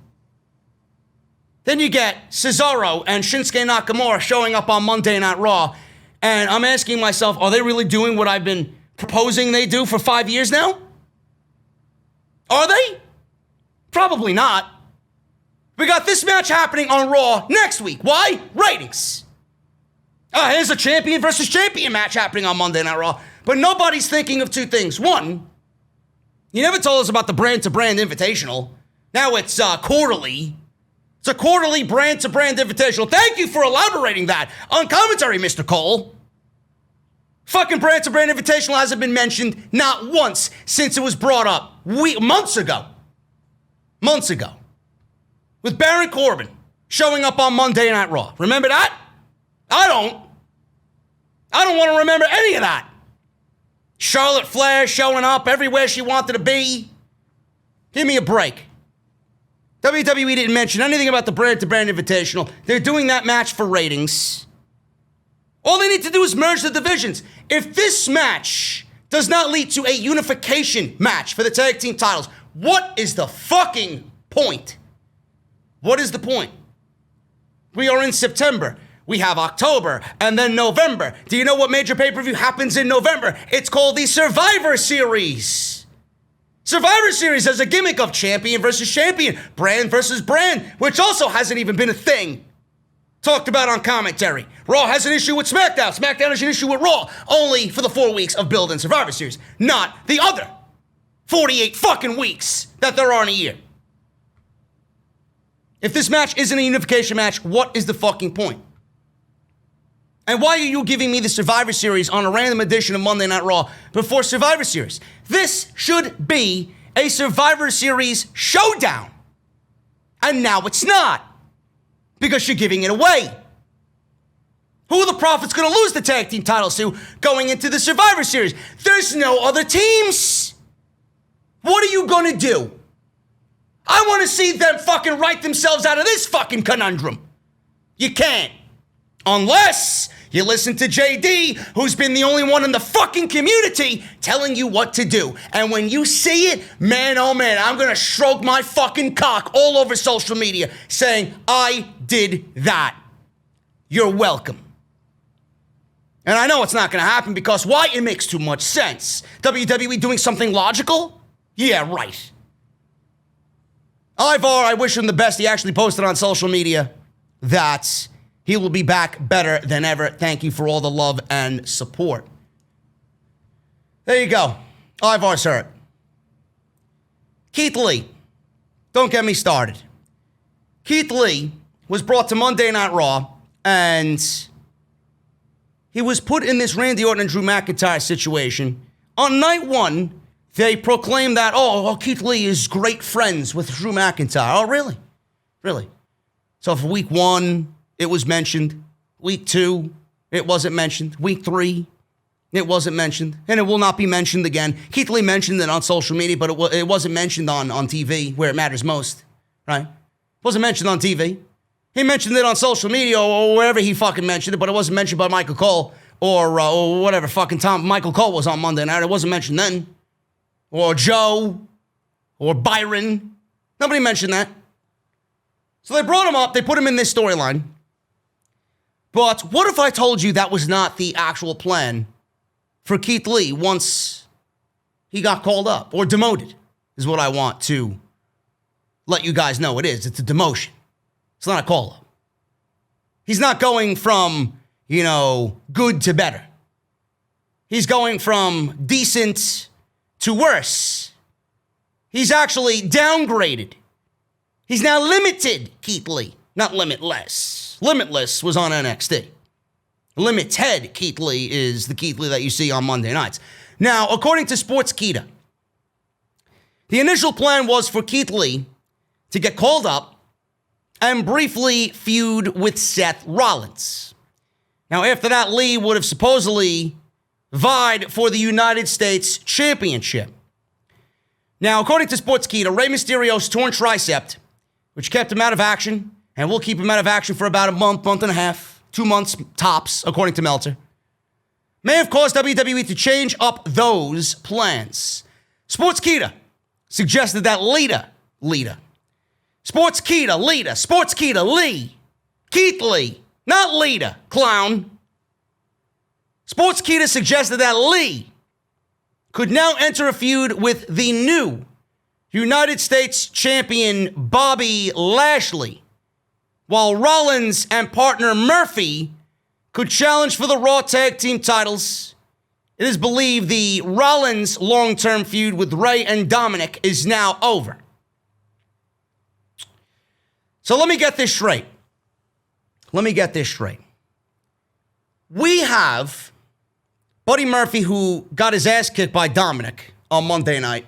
Then you get Cesaro and Shinsuke Nakamura showing up on Monday Night Raw. And I'm asking myself, are they really doing what I've been proposing they do for 5 years now? Are they? Probably not. We got this match happening on Raw next week. Why? Ratings. Here's a champion versus champion match happening on Monday Night Raw. But nobody's thinking of 2 things. One, you never told us about the brand-to-brand invitational. Now it's quarterly. It's a quarterly brand-to-brand invitational. Thank you for elaborating that on commentary, Mr. Cole. Fucking brand-to-brand invitational hasn't been mentioned not once since it was brought up months ago. Months ago. With Baron Corbin showing up on Monday Night Raw. Remember that? I don't. I don't want to remember any of that. Charlotte Flair showing up everywhere she wanted to be. Give me a break. WWE didn't mention anything about the brand-to-brand invitational. They're doing that match for ratings. All they need to do is merge the divisions. If this match does not lead to a unification match for the tag team titles, what is the fucking point? What is the point? We are in September. We have October and then November. Do you know what major pay-per-view happens in November? It's called the Survivor Series. Survivor Series has a gimmick of champion versus champion, brand versus brand, which also hasn't even been a thing talked about on commentary. Raw has an issue with SmackDown. SmackDown has an issue with Raw, only for the 4 weeks of build and Survivor Series, not the other 48 fucking weeks that there are in a year. If this match isn't a unification match, what is the fucking point? And why are you giving me the Survivor Series on a random edition of Monday Night Raw before Survivor Series? This should be a Survivor Series showdown. And now it's not. Because you're giving it away. Who are the Profits going to lose the tag team titles to going into the Survivor Series? There's no other teams. What are you going to do? I want to see them fucking write themselves out of this fucking conundrum. You can't. Unless you listen to JD, who's been the only one in the fucking community telling you what to do. And when you see it, man, oh man, I'm gonna stroke my fucking cock all over social media saying, I did that. You're welcome. And I know it's not gonna happen because why? It makes too much sense. WWE doing something logical? Yeah, right. Ivar, I wish him the best. He actually posted on social media that he will be back better than ever. Thank you for all the love and support. There you go. Ivar's hurt. Keith Lee. Don't get me started. Keith Lee was brought to Monday Night Raw, and he was put in this Randy Orton and Drew McIntyre situation. On night one, they proclaimed that, Keith Lee is great friends with Drew McIntyre. Oh, really? Really? So for week one, it was mentioned. Week 2, it wasn't mentioned. Week 3, it wasn't mentioned. And it will not be mentioned again. Keith Lee mentioned it on social media, but it wasn't mentioned on TV, where it matters most, right? It wasn't mentioned on TV. He mentioned it on social media or wherever he fucking mentioned it, but it wasn't mentioned by Michael Cole or whatever fucking Tom Michael Cole was on Monday night. It wasn't mentioned then. Or Joe or Byron. Nobody mentioned that. So they brought him up. They put him in this storyline. But what if I told you that was not the actual plan for Keith Lee once he got called up or demoted, is what I want to let you guys know it is. It's a demotion. It's not a call-up. He's not going from, good to better. He's going from decent to worse. He's actually downgraded. He's now limited, Keith Lee, not limitless. Limitless was on NXT. Limited Keith Lee is the Keith Lee that you see on Monday nights. Now, according to Sportskeeda, the initial plan was for Keith Lee to get called up and briefly feud with Seth Rollins. Now, after that, Lee would have supposedly vied for the United States Championship. Now, according to Sportskeeda, Rey Mysterio's torn tricep, which kept him out of action, and will keep him out of action for about a month and a half, 2 months tops, according to Meltzer, may have caused WWE to change up those plans. Sportskeeda suggested that Sportskeeda Lee, Keith Lee, not Lita, clown. Sportskeeda suggested that Lee could now enter a feud with the new United States champion Bobby Lashley, while Rollins and partner Murphy could challenge for the Raw Tag Team titles. It is believed the Rollins long-term feud with Rey and Dominik is now over. So let me get this straight. We have Buddy Murphy, who got his ass kicked by Dominik on Monday night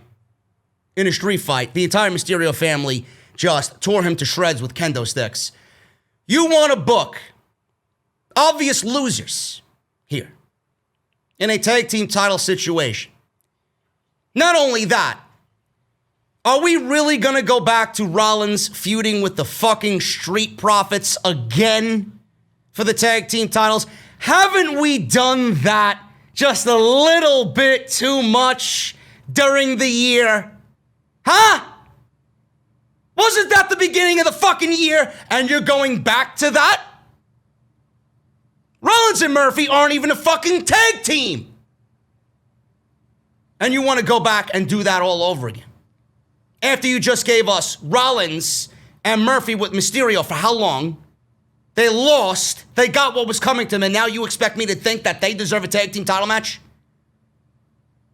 in a street fight. The entire Mysterio family just tore him to shreds with kendo sticks. You want to book obvious losers here. in a tag team title situation. Not only that, are we really going to go back to Rollins feuding with the fucking Street Profits again for the tag team titles? Haven't we done that just a little bit too much during the year? Huh? Wasn't that the beginning of the fucking year and you're going back to that? Rollins and Murphy aren't even a fucking tag team. And you want to go back and do that all over again. After you just gave us Rollins and Murphy with Mysterio for how long? They lost, they got what was coming to them, and now you expect me to think that they deserve a tag team title match?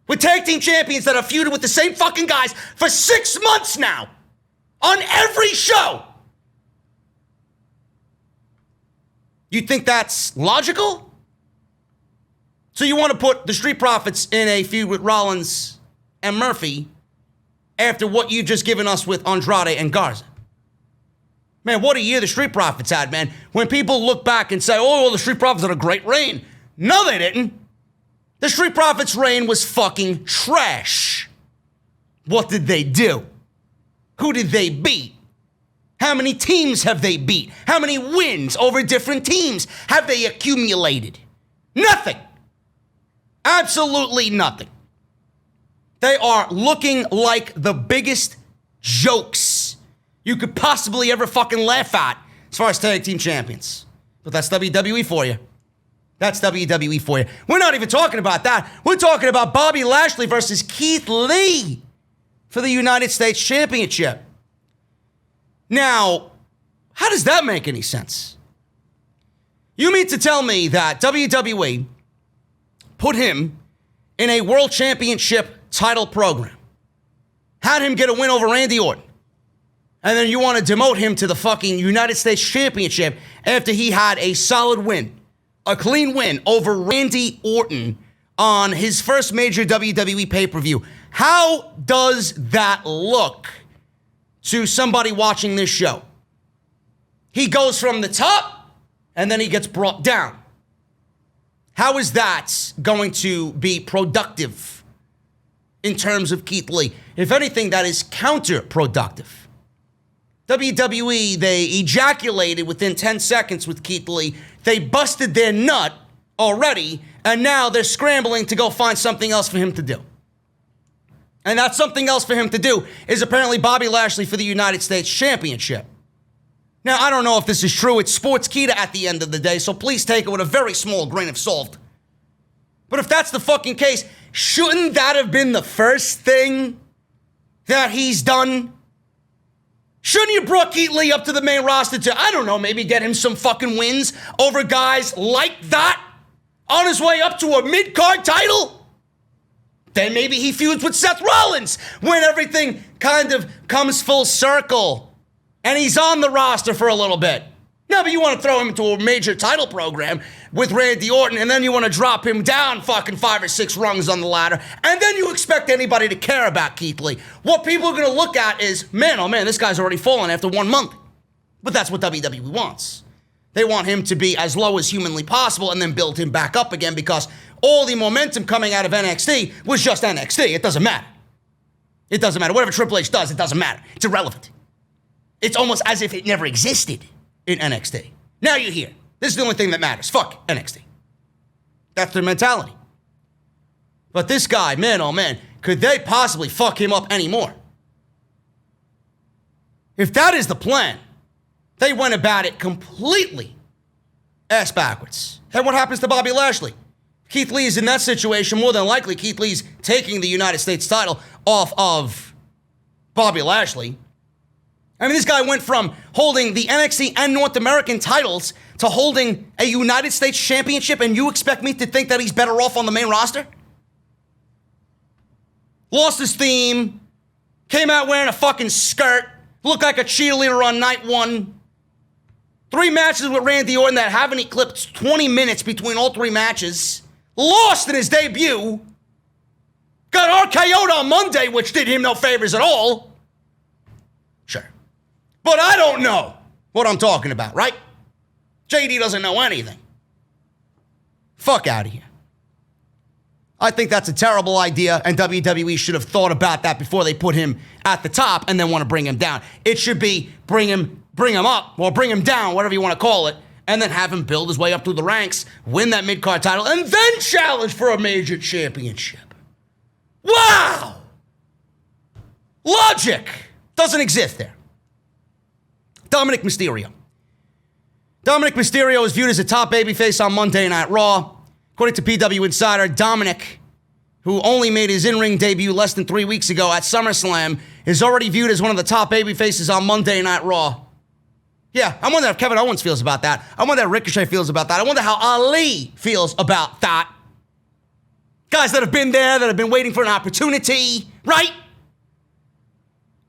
With tag team champions that have feuded with the same fucking guys for 6 months now. On every show. You think that's logical? So you want to put the Street Profits in a feud with Rollins and Murphy after what you've just given us with Andrade and Garza? Man, what a year the Street Profits had, man. When people look back and say, oh, well, the Street Profits had a great reign. No, they didn't. The Street Profits' reign was fucking trash. What did they do? Who did they beat? How many teams have they beat? How many wins over different teams have they accumulated? Nothing. Absolutely nothing. They are looking like the biggest jokes you could possibly ever fucking laugh at as far as tag team champions. But that's WWE for you. That's WWE for you. We're not even talking about that. We're talking about Bobby Lashley versus Keith Lee for the United States Championship. Now, how does that make any sense? You mean to tell me that WWE put him in a World Championship title program, had him get a win over Randy Orton, and then you want to demote him to the fucking United States Championship after he had a solid win, a clean win over Randy Orton on his first major WWE pay-per-view. How does that look to somebody watching this show? He goes from the top and then he gets brought down. How is that going to be productive in terms of Keith Lee? If anything, that is counterproductive. WWE, they ejaculated within 10 seconds with Keith Lee. They busted their nut already, and now they're scrambling to go find something else for him to do. And that something else for him to do is apparently Bobby Lashley for the United States Championship. Now, I don't know if this is true. It's Sportskeeda at the end of the day, so please take it with a very small grain of salt. But if that's the fucking case, shouldn't that have been the first thing that he's done? Shouldn't you brought Keith Lee up to the main roster to, I don't know, maybe get him some fucking wins over guys like that on his way up to a mid-card title? Then maybe he feuds with Seth Rollins when everything kind of comes full circle and he's on the roster for a little bit. No, but you want to throw him into a major title program with Randy Orton, and then you want to drop him down fucking 5 or 6 rungs on the ladder, and then you expect anybody to care about Keith Lee. What people are going to look at is, man, oh man, this guy's already fallen after 1 month. But that's what WWE wants. They want him to be as low as humanly possible and then build him back up again, because all the momentum coming out of NXT was just NXT. It doesn't matter. It doesn't matter. Whatever Triple H does, it doesn't matter. It's irrelevant. It's almost as if it never existed in NXT. Now you're here. This is the only thing that matters. Fuck NXT. That's their mentality. But this guy, man, oh man, could they possibly fuck him up anymore? If that is the plan, they went about it completely ass backwards. And what happens to Bobby Lashley? Keith Lee is in that situation. More than likely, Keith Lee's taking the United States title off of Bobby Lashley. I mean, this guy went from holding the NXT and North American titles to holding a United States Championship, and you expect me to think that he's better off on the main roster? Lost his theme, came out wearing a fucking skirt, looked like a cheerleader on night 1. 3 matches with Randy Orton that haven't eclipsed 20 minutes between all 3 matches. Lost in his debut. Got RKO'd on Monday, which did him no favors at all. Sure. But I don't know what I'm talking about, right? JD doesn't know anything. Fuck out of here. I think that's a terrible idea, and WWE should have thought about that before they put him at the top and then want to bring him down. It should be bring him up, or bring him down, whatever you want to call it, and then have him build his way up through the ranks, win that mid-card title, and then challenge for a major championship. Wow! Logic doesn't exist there. Dominik Mysterio. Dominik Mysterio is viewed as a top babyface on Monday Night Raw. According to PW Insider, Dominik, who only made his in-ring debut less than 3 weeks ago at SummerSlam, is already viewed as one of the top babyfaces on Monday Night Raw. Yeah, I wonder how Kevin Owens feels about that. I wonder how Ricochet feels about that. I wonder how Ali feels about that. Guys that have been there, that have been waiting for an opportunity, right?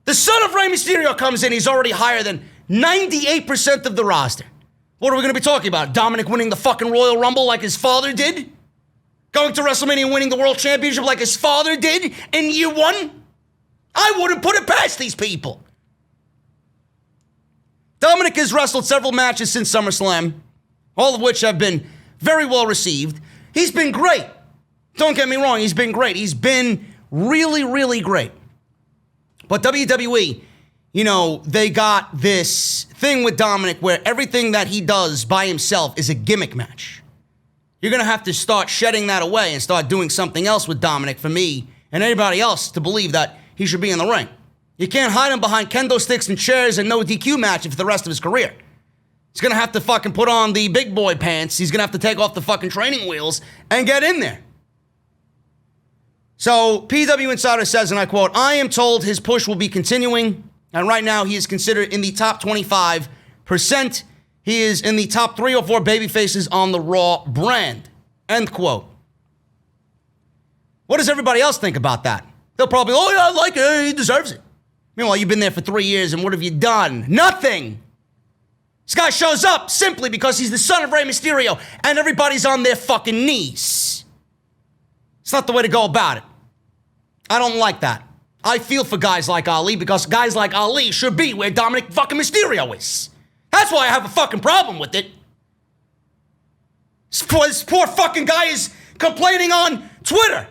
The son of Rey Mysterio comes in, he's already higher than 98% of the roster. What are we going to be talking about? Dominik winning the fucking Royal Rumble like his father did? Going to WrestleMania and winning the World Championship like his father did in year one? I wouldn't put it past these people. Dominik has wrestled several matches since SummerSlam, all of which have been very well received. He's been great. Don't get me wrong, he's been great. He's been really, really great. But WWE, you know, they got this thing with Dominik where everything that he does by himself is a gimmick match. You're going to have to start shedding that away and start doing something else with Dominik for me and anybody else to believe that he should be in the ring. You can't hide him behind kendo sticks and chairs and no DQ matches for the rest of his career. He's going to have to fucking put on the big boy pants. He's going to have to take off the fucking training wheels and get in there. So PW Insider says, and I quote, "I am told his push will be continuing, and right now he is considered in the top 25%. He is in the top 3 or 4 babyfaces on the Raw brand." End quote. What does everybody else think about that? They'll probably, oh yeah, I like it, he deserves it. Meanwhile, you've been there for 3 years, and what have you done? Nothing. This guy shows up simply because he's the son of Rey Mysterio, and everybody's on their fucking knees. It's not the way to go about it. I don't like that. I feel for guys like Ali because guys like Ali should be where Dominik fucking Mysterio is. That's why I have a fucking problem with it. This poor fucking guy is complaining on Twitter.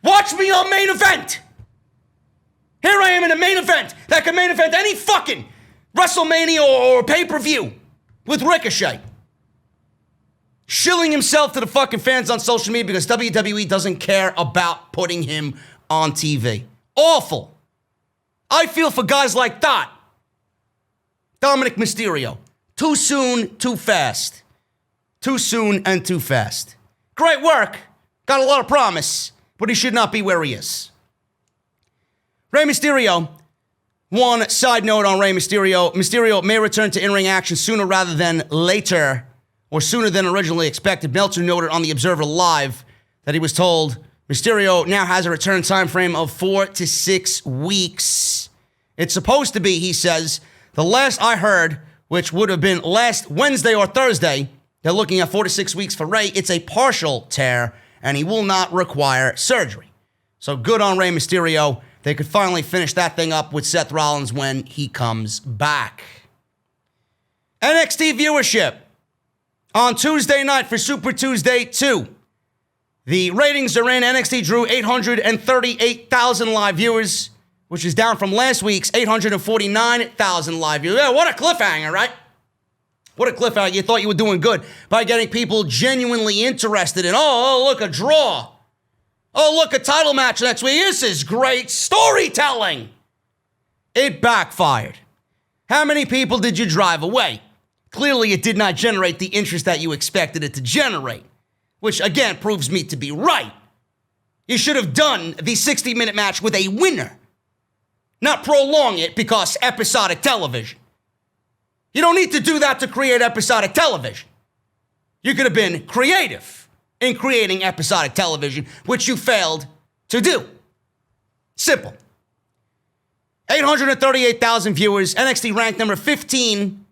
Watch me on Main Event. Here I am in a main event that can main event any fucking WrestleMania or pay-per-view with Ricochet. Shilling himself to the fucking fans on social media because WWE doesn't care about putting him on TV. Awful. I feel for guys like that. Dominik Mysterio. Too soon, too fast. Too soon and too fast. Great work. Got a lot of promise, but he should not be where he is. Rey Mysterio. One side note on Rey Mysterio. Mysterio may return to in-ring action sooner rather than later, or sooner than originally expected. Meltzer noted on the Observer Live that he was told Mysterio now has a return time frame of 4 to 6 weeks. It's supposed to be, he says, the last I heard, which would have been last Wednesday or Thursday, they're looking at 4 to 6 weeks for Rey. It's a partial tear, and he will not require surgery. So good on Rey Mysterio. They could finally finish that thing up with Seth Rollins when he comes back. NXT viewership on Tuesday night for Super Tuesday 2. The ratings are in. NXT drew 838,000 live viewers, which is down from last week's 849,000 live viewers. Yeah, what a cliffhanger, right? What a cliffhanger. You thought you were doing good by getting people genuinely interested in, oh, look, a draw. Oh, look, a title match next week. This is great storytelling. It backfired. How many people did you drive away? Clearly, it did not generate the interest that you expected it to generate, which, again, proves me to be right. You should have done the 60-minute match with a winner, not prolong it because episodic television. You don't need to do that to create episodic television. You could have been creative in creating episodic television, which you failed to do. Simple. 838,000 viewers. NXT ranked number 15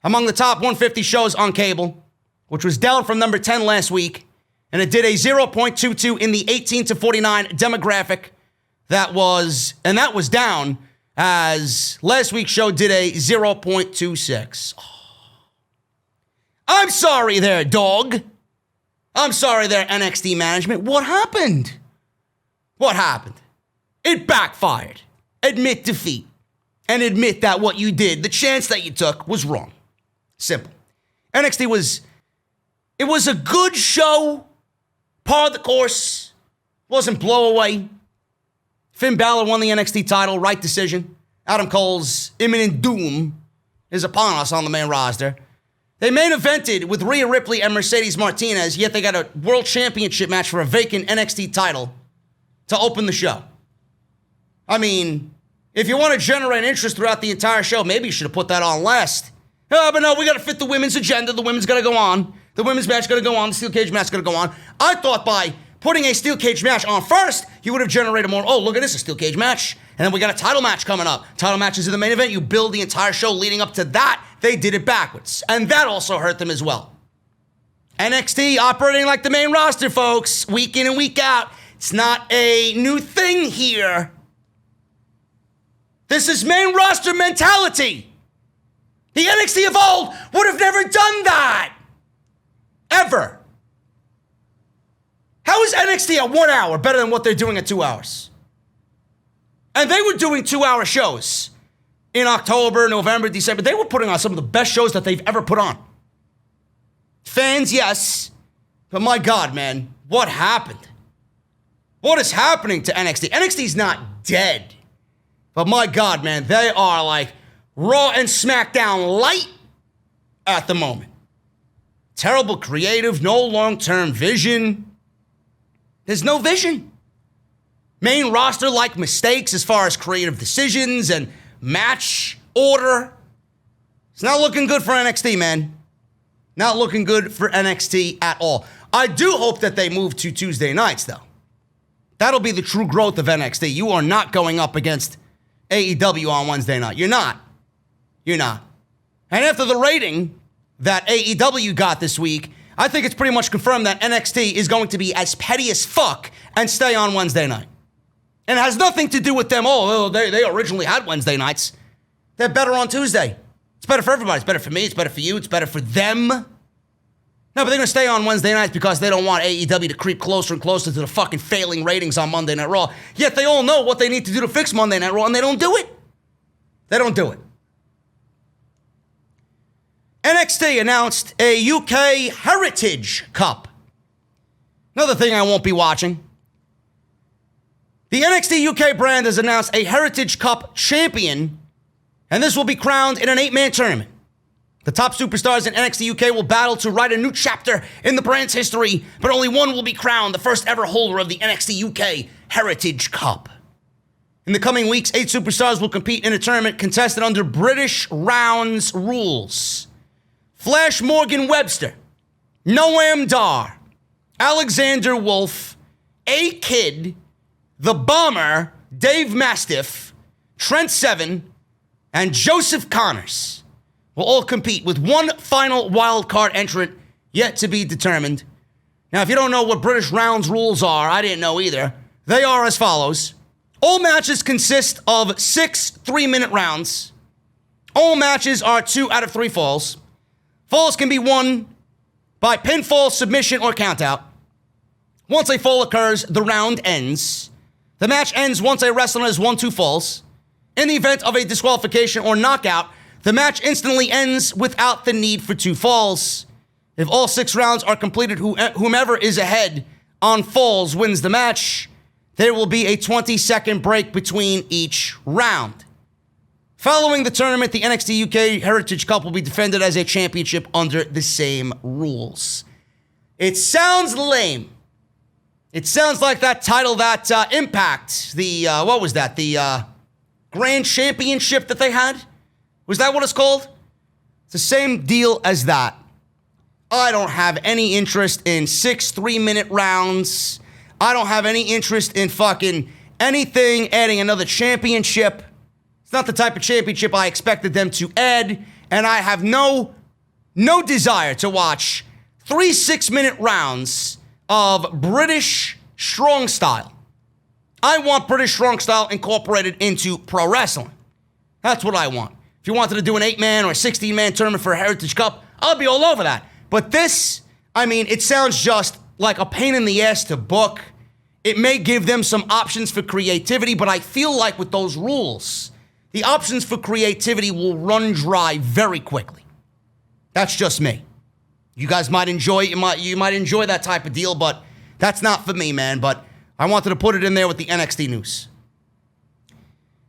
among the top 150 shows on cable, which was down from number 10 last week. And it did a 0.22 in the 18 to 49 demographic. That was down as last week's show did a 0.26. Oh. I'm sorry there, dog. I'm sorry there, NXT management. What happened? What happened? It backfired. Admit defeat. And admit that what you did, the chance that you took, was wrong. Simple. NXT was a good show. Par of the course. Wasn't blow away. Finn Balor won the NXT title, right decision. Adam Cole's imminent doom is upon us on the main roster. They main evented with Rhea Ripley and Mercedes Martinez, yet they got a world championship match for a vacant NXT title to open the show. I mean, if you want to generate interest throughout the entire show, maybe you should have put that on last. But no, we got to fit the women's agenda. The women's got to go on. The women's match got to go on. The steel cage match got to go on. I thought by putting a steel cage match on first, you would have generated more. Oh, look at this, a steel cage match. And then we got a title match coming up. Title matches in the main event. You build the entire show leading up to that. They did it backwards. And that also hurt them as well. NXT operating like the main roster, folks. Week in and week out. It's not a new thing here. This is main roster mentality. The NXT of old would have never done that. Ever. How is NXT at 1 hour better than what they're doing at 2 hours? And they were doing 2-hour shows in October, November, December. They were putting on some of the best shows that they've ever put on. Fans, yes. But my God, man, what happened? What is happening to NXT? NXT's not dead. But my God, man, they are like Raw and SmackDown light at the moment. Terrible creative, no long-term vision. There's no vision. Main roster like mistakes as far as creative decisions and match order. It's not looking good for NXT, man. Not looking good for NXT at all. I do hope that they move to Tuesday nights, though. That'll be the true growth of NXT. You are not going up against AEW on Wednesday night. You're not. You're not. And after the rating that AEW got this week, I think it's pretty much confirmed that NXT is going to be as petty as fuck and stay on Wednesday night. And it has nothing to do with them. Oh, they originally had Wednesday nights. They're better on Tuesday. It's better for everybody. It's better for me. It's better for you. It's better for them. No, but they're going to stay on Wednesday nights because they don't want AEW to creep closer and closer to the fucking failing ratings on Monday Night Raw. Yet they all know what they need to do to fix Monday Night Raw, and they don't do it. They don't do it. NXT announced a UK Heritage Cup. Another thing I won't be watching. The NXT UK brand has announced a Heritage Cup champion, and this will be crowned in an 8-man tournament. The top superstars in NXT UK will battle to write a new chapter in the brand's history, but only one will be crowned the first ever holder of the NXT UK Heritage Cup. In the coming weeks, 8 superstars will compete in a tournament contested under British rounds rules. Flash Morgan Webster, Noam Dar, Alexander Wolf, A-Kid, The Bomber, Dave Mastiff, Trent Seven, and Joseph Connors will all compete with one final wildcard entrant yet to be determined. Now, if you don't know what British rounds rules are, I didn't know either. They are as follows. All matches consist of 6 3-minute rounds. All matches are 2 out of 3 falls. Falls can be won by pinfall, submission, or countout. Once a fall occurs, the round ends. The match ends once a wrestler has won 2 falls. In the event of a disqualification or knockout, the match instantly ends without the need for 2 falls. If all 6 rounds are completed, whomever is ahead on falls wins the match. There will be a 20-second break between each round. Following the tournament, the NXT UK Heritage Cup will be defended as a championship under the same rules. It sounds lame. It sounds like that title that Impact, what was that? The Grand Championship that they had? Was that what it's called? It's the same deal as that. I don't have any interest in 6 3-minute rounds. I don't have any interest in fucking anything adding another championship. It's not the type of championship I expected them to add, and I have no desire to watch 3 6-minute rounds of British strong style. I want British strong style incorporated into pro wrestling. That's what I want. If you wanted to do an 8-man or a 16-man tournament for a Heritage Cup, I'll be all over that. But this, I mean, it sounds just like a pain in the ass to book. It may give them some options for creativity, but I feel like with those rules, the options for creativity will run dry very quickly. That's just me. You guys might enjoy it. You might enjoy that type of deal, but that's not for me, man. But I wanted to put it in there with the NXT news.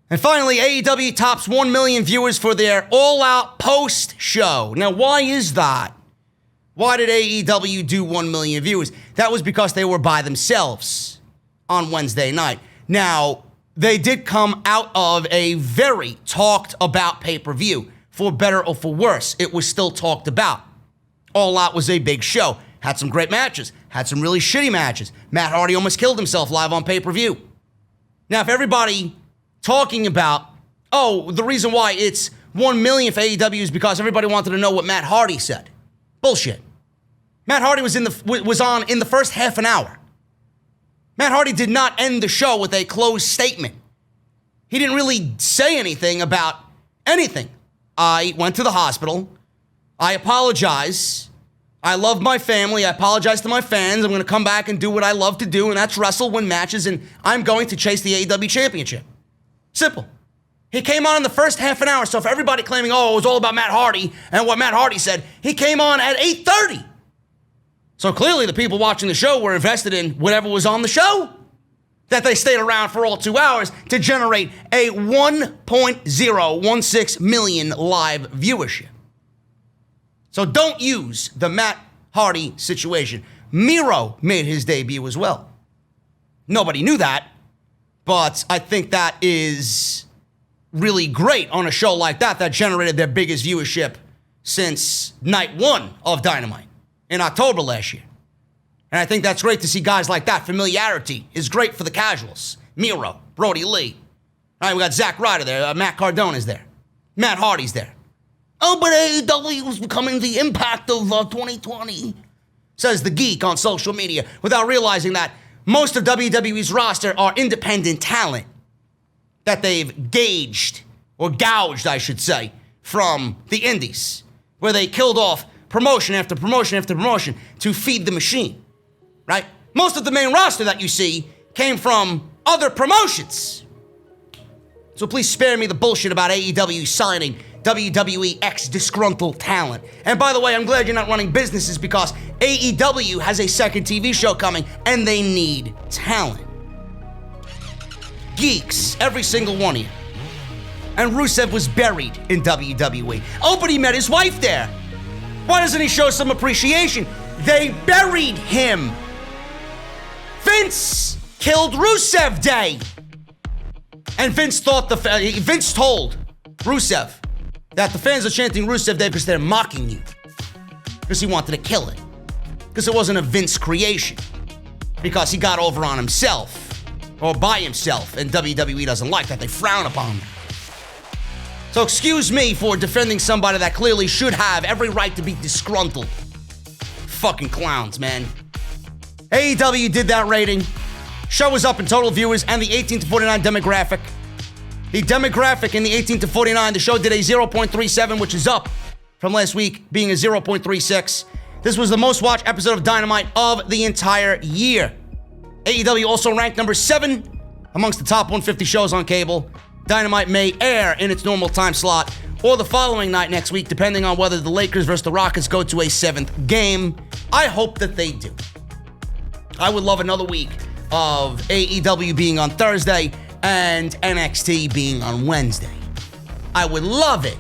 And finally, AEW tops 1 million viewers for their all-out post-show. Now, why is that? Why did AEW do 1 million viewers? That was because they were by themselves on Wednesday night. Now, they did come out of a very talked-about pay-per-view. For better or for worse, it was still talked about. All Out was a big show. Had some great matches. Had some really shitty matches. Matt Hardy almost killed himself live on pay-per-view. Now, if everybody talking about, the reason why it's 1 million for AEW is because everybody wanted to know what Matt Hardy said. Bullshit. Matt Hardy was on in the first half an hour. Matt Hardy did not end the show with a closed statement. He didn't really say anything about anything. I went to the hospital. I apologize. I love my family. I apologize to my fans. I'm going to come back and do what I love to do, and that's wrestle, win matches, and I'm going to chase the AEW championship. Simple. He came on in the first half an hour, so for everybody claiming, it was all about Matt Hardy and what Matt Hardy said, he came on at 8:30. So clearly the people watching the show were invested in whatever was on the show, that they stayed around for all 2 hours to generate a 1.016 million live viewership. So don't use the Matt Hardy situation. Miro made his debut as well. Nobody knew that, but I think that is really great on a show like that generated their biggest viewership since night 1 of Dynamite in October last year. And I think that's great to see guys like that. Familiarity is great for the casuals. Miro, Brody Lee. All right, we got Zack Ryder there. Matt Cardona's there. Matt Hardy's there. But AEW was becoming the Impact of 2020, says the geek on social media, without realizing that most of WWE's roster are independent talent that they've gouged, I should say, from the indies, where they killed off promotion after promotion after promotion to feed the machine, right? Most of the main roster that you see came from other promotions. So please spare me the bullshit about AEW signing WWE ex-disgruntled talent. And by the way, I'm glad you're not running businesses because AEW has a second TV show coming and they need talent. Geeks, every single one of you. And Rusev was buried in WWE. But he met his wife there. Why doesn't he show some appreciation? They buried him. Vince killed Rusev Day. And Vince told Rusev that the fans are chanting Rusev Day because they're mocking you. Because he wanted to kill it. Because it wasn't a Vince creation. Because he got over on himself. Or by himself. And WWE doesn't like that. They frown upon him. So excuse me for defending somebody that clearly should have every right to be disgruntled. Fucking clowns, man. AEW did that rating. Show was up in total viewers and the 18 to 49 demographic. The demographic in the 18 to 49, the show did a 0.37, which is up from last week being a 0.36. This was the most watched episode of Dynamite of the entire year. AEW also ranked number 7 amongst the top 150 shows on cable. Dynamite may air in its normal time slot or the following night next week, depending on whether the Lakers versus the Rockets go to a 7th game. I hope that they do. I would love another week of AEW being on Thursday and NXT being on Wednesday. I would love it.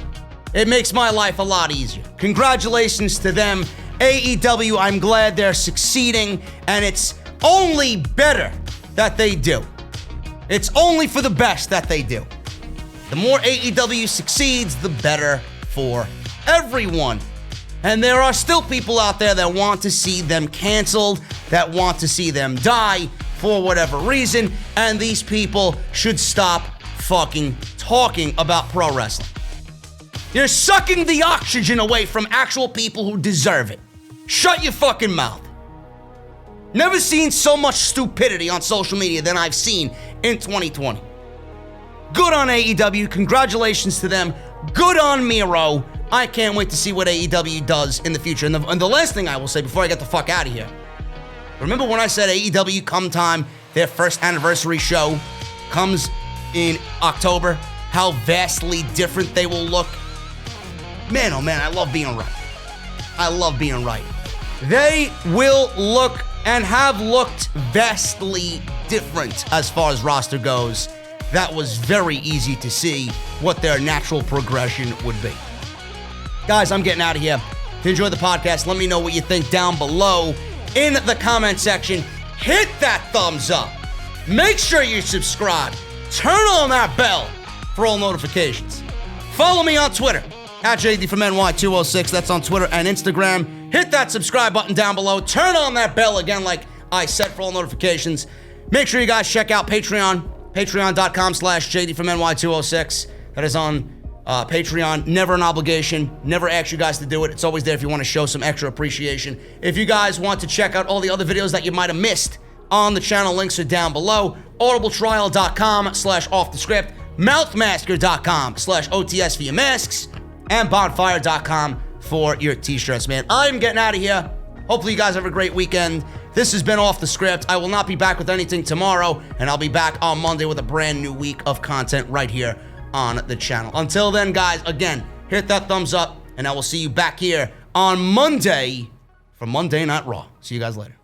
It makes my life a lot easier. Congratulations to them. AEW, I'm glad they're succeeding, and it's only better that they do. It's only for the best that they do. The more AEW succeeds, the better for everyone. And there are still people out there that want to see them canceled, that want to see them die for whatever reason, and these people should stop fucking talking about pro wrestling. You're sucking the oxygen away from actual people who deserve it. Shut your fucking mouth. Never seen so much stupidity on social media than I've seen in 2020. Good on AEW. Congratulations to them. Good on Miro. I can't wait to see what AEW does in the future. And the last thing I will say before I get the fuck out of here. Remember when I said AEW come time, Their first anniversary show comes in October. How vastly different they will look. Man, oh man, I love being right. I love being right. They will look and have looked vastly different as far as roster goes. That was very easy to see what their natural progression would be. Guys, I'm getting out of here. If you enjoyed the podcast, let me know what you think down below in the comment section. Hit that thumbs up. Make sure you subscribe. Turn on that bell for all notifications. Follow me on Twitter at JDFromNY206. That's on Twitter and Instagram. Hit that subscribe button down below. Turn on that bell again like I said for all notifications. Make sure you guys check out Patreon. Patreon.com/JD from NY206. That is on Patreon. Never an obligation. Never ask you guys to do it. It's always there if you want to show some extra appreciation. If you guys want to check out all the other videos that you might have missed on the channel, links are down below. audibletrial.com/offthescript. mouthmasker.com/OTS for your masks. And bonfire.com for your t-shirts, man. I'm getting out of here. Hopefully you guys have a great weekend. This has been Off the Script. I will not be back with anything tomorrow, and I'll be back on Monday with a brand new week of content right here on the channel. Until then, guys, again, hit that thumbs up, and I will see you back here on Monday for Monday Night Raw. See you guys later.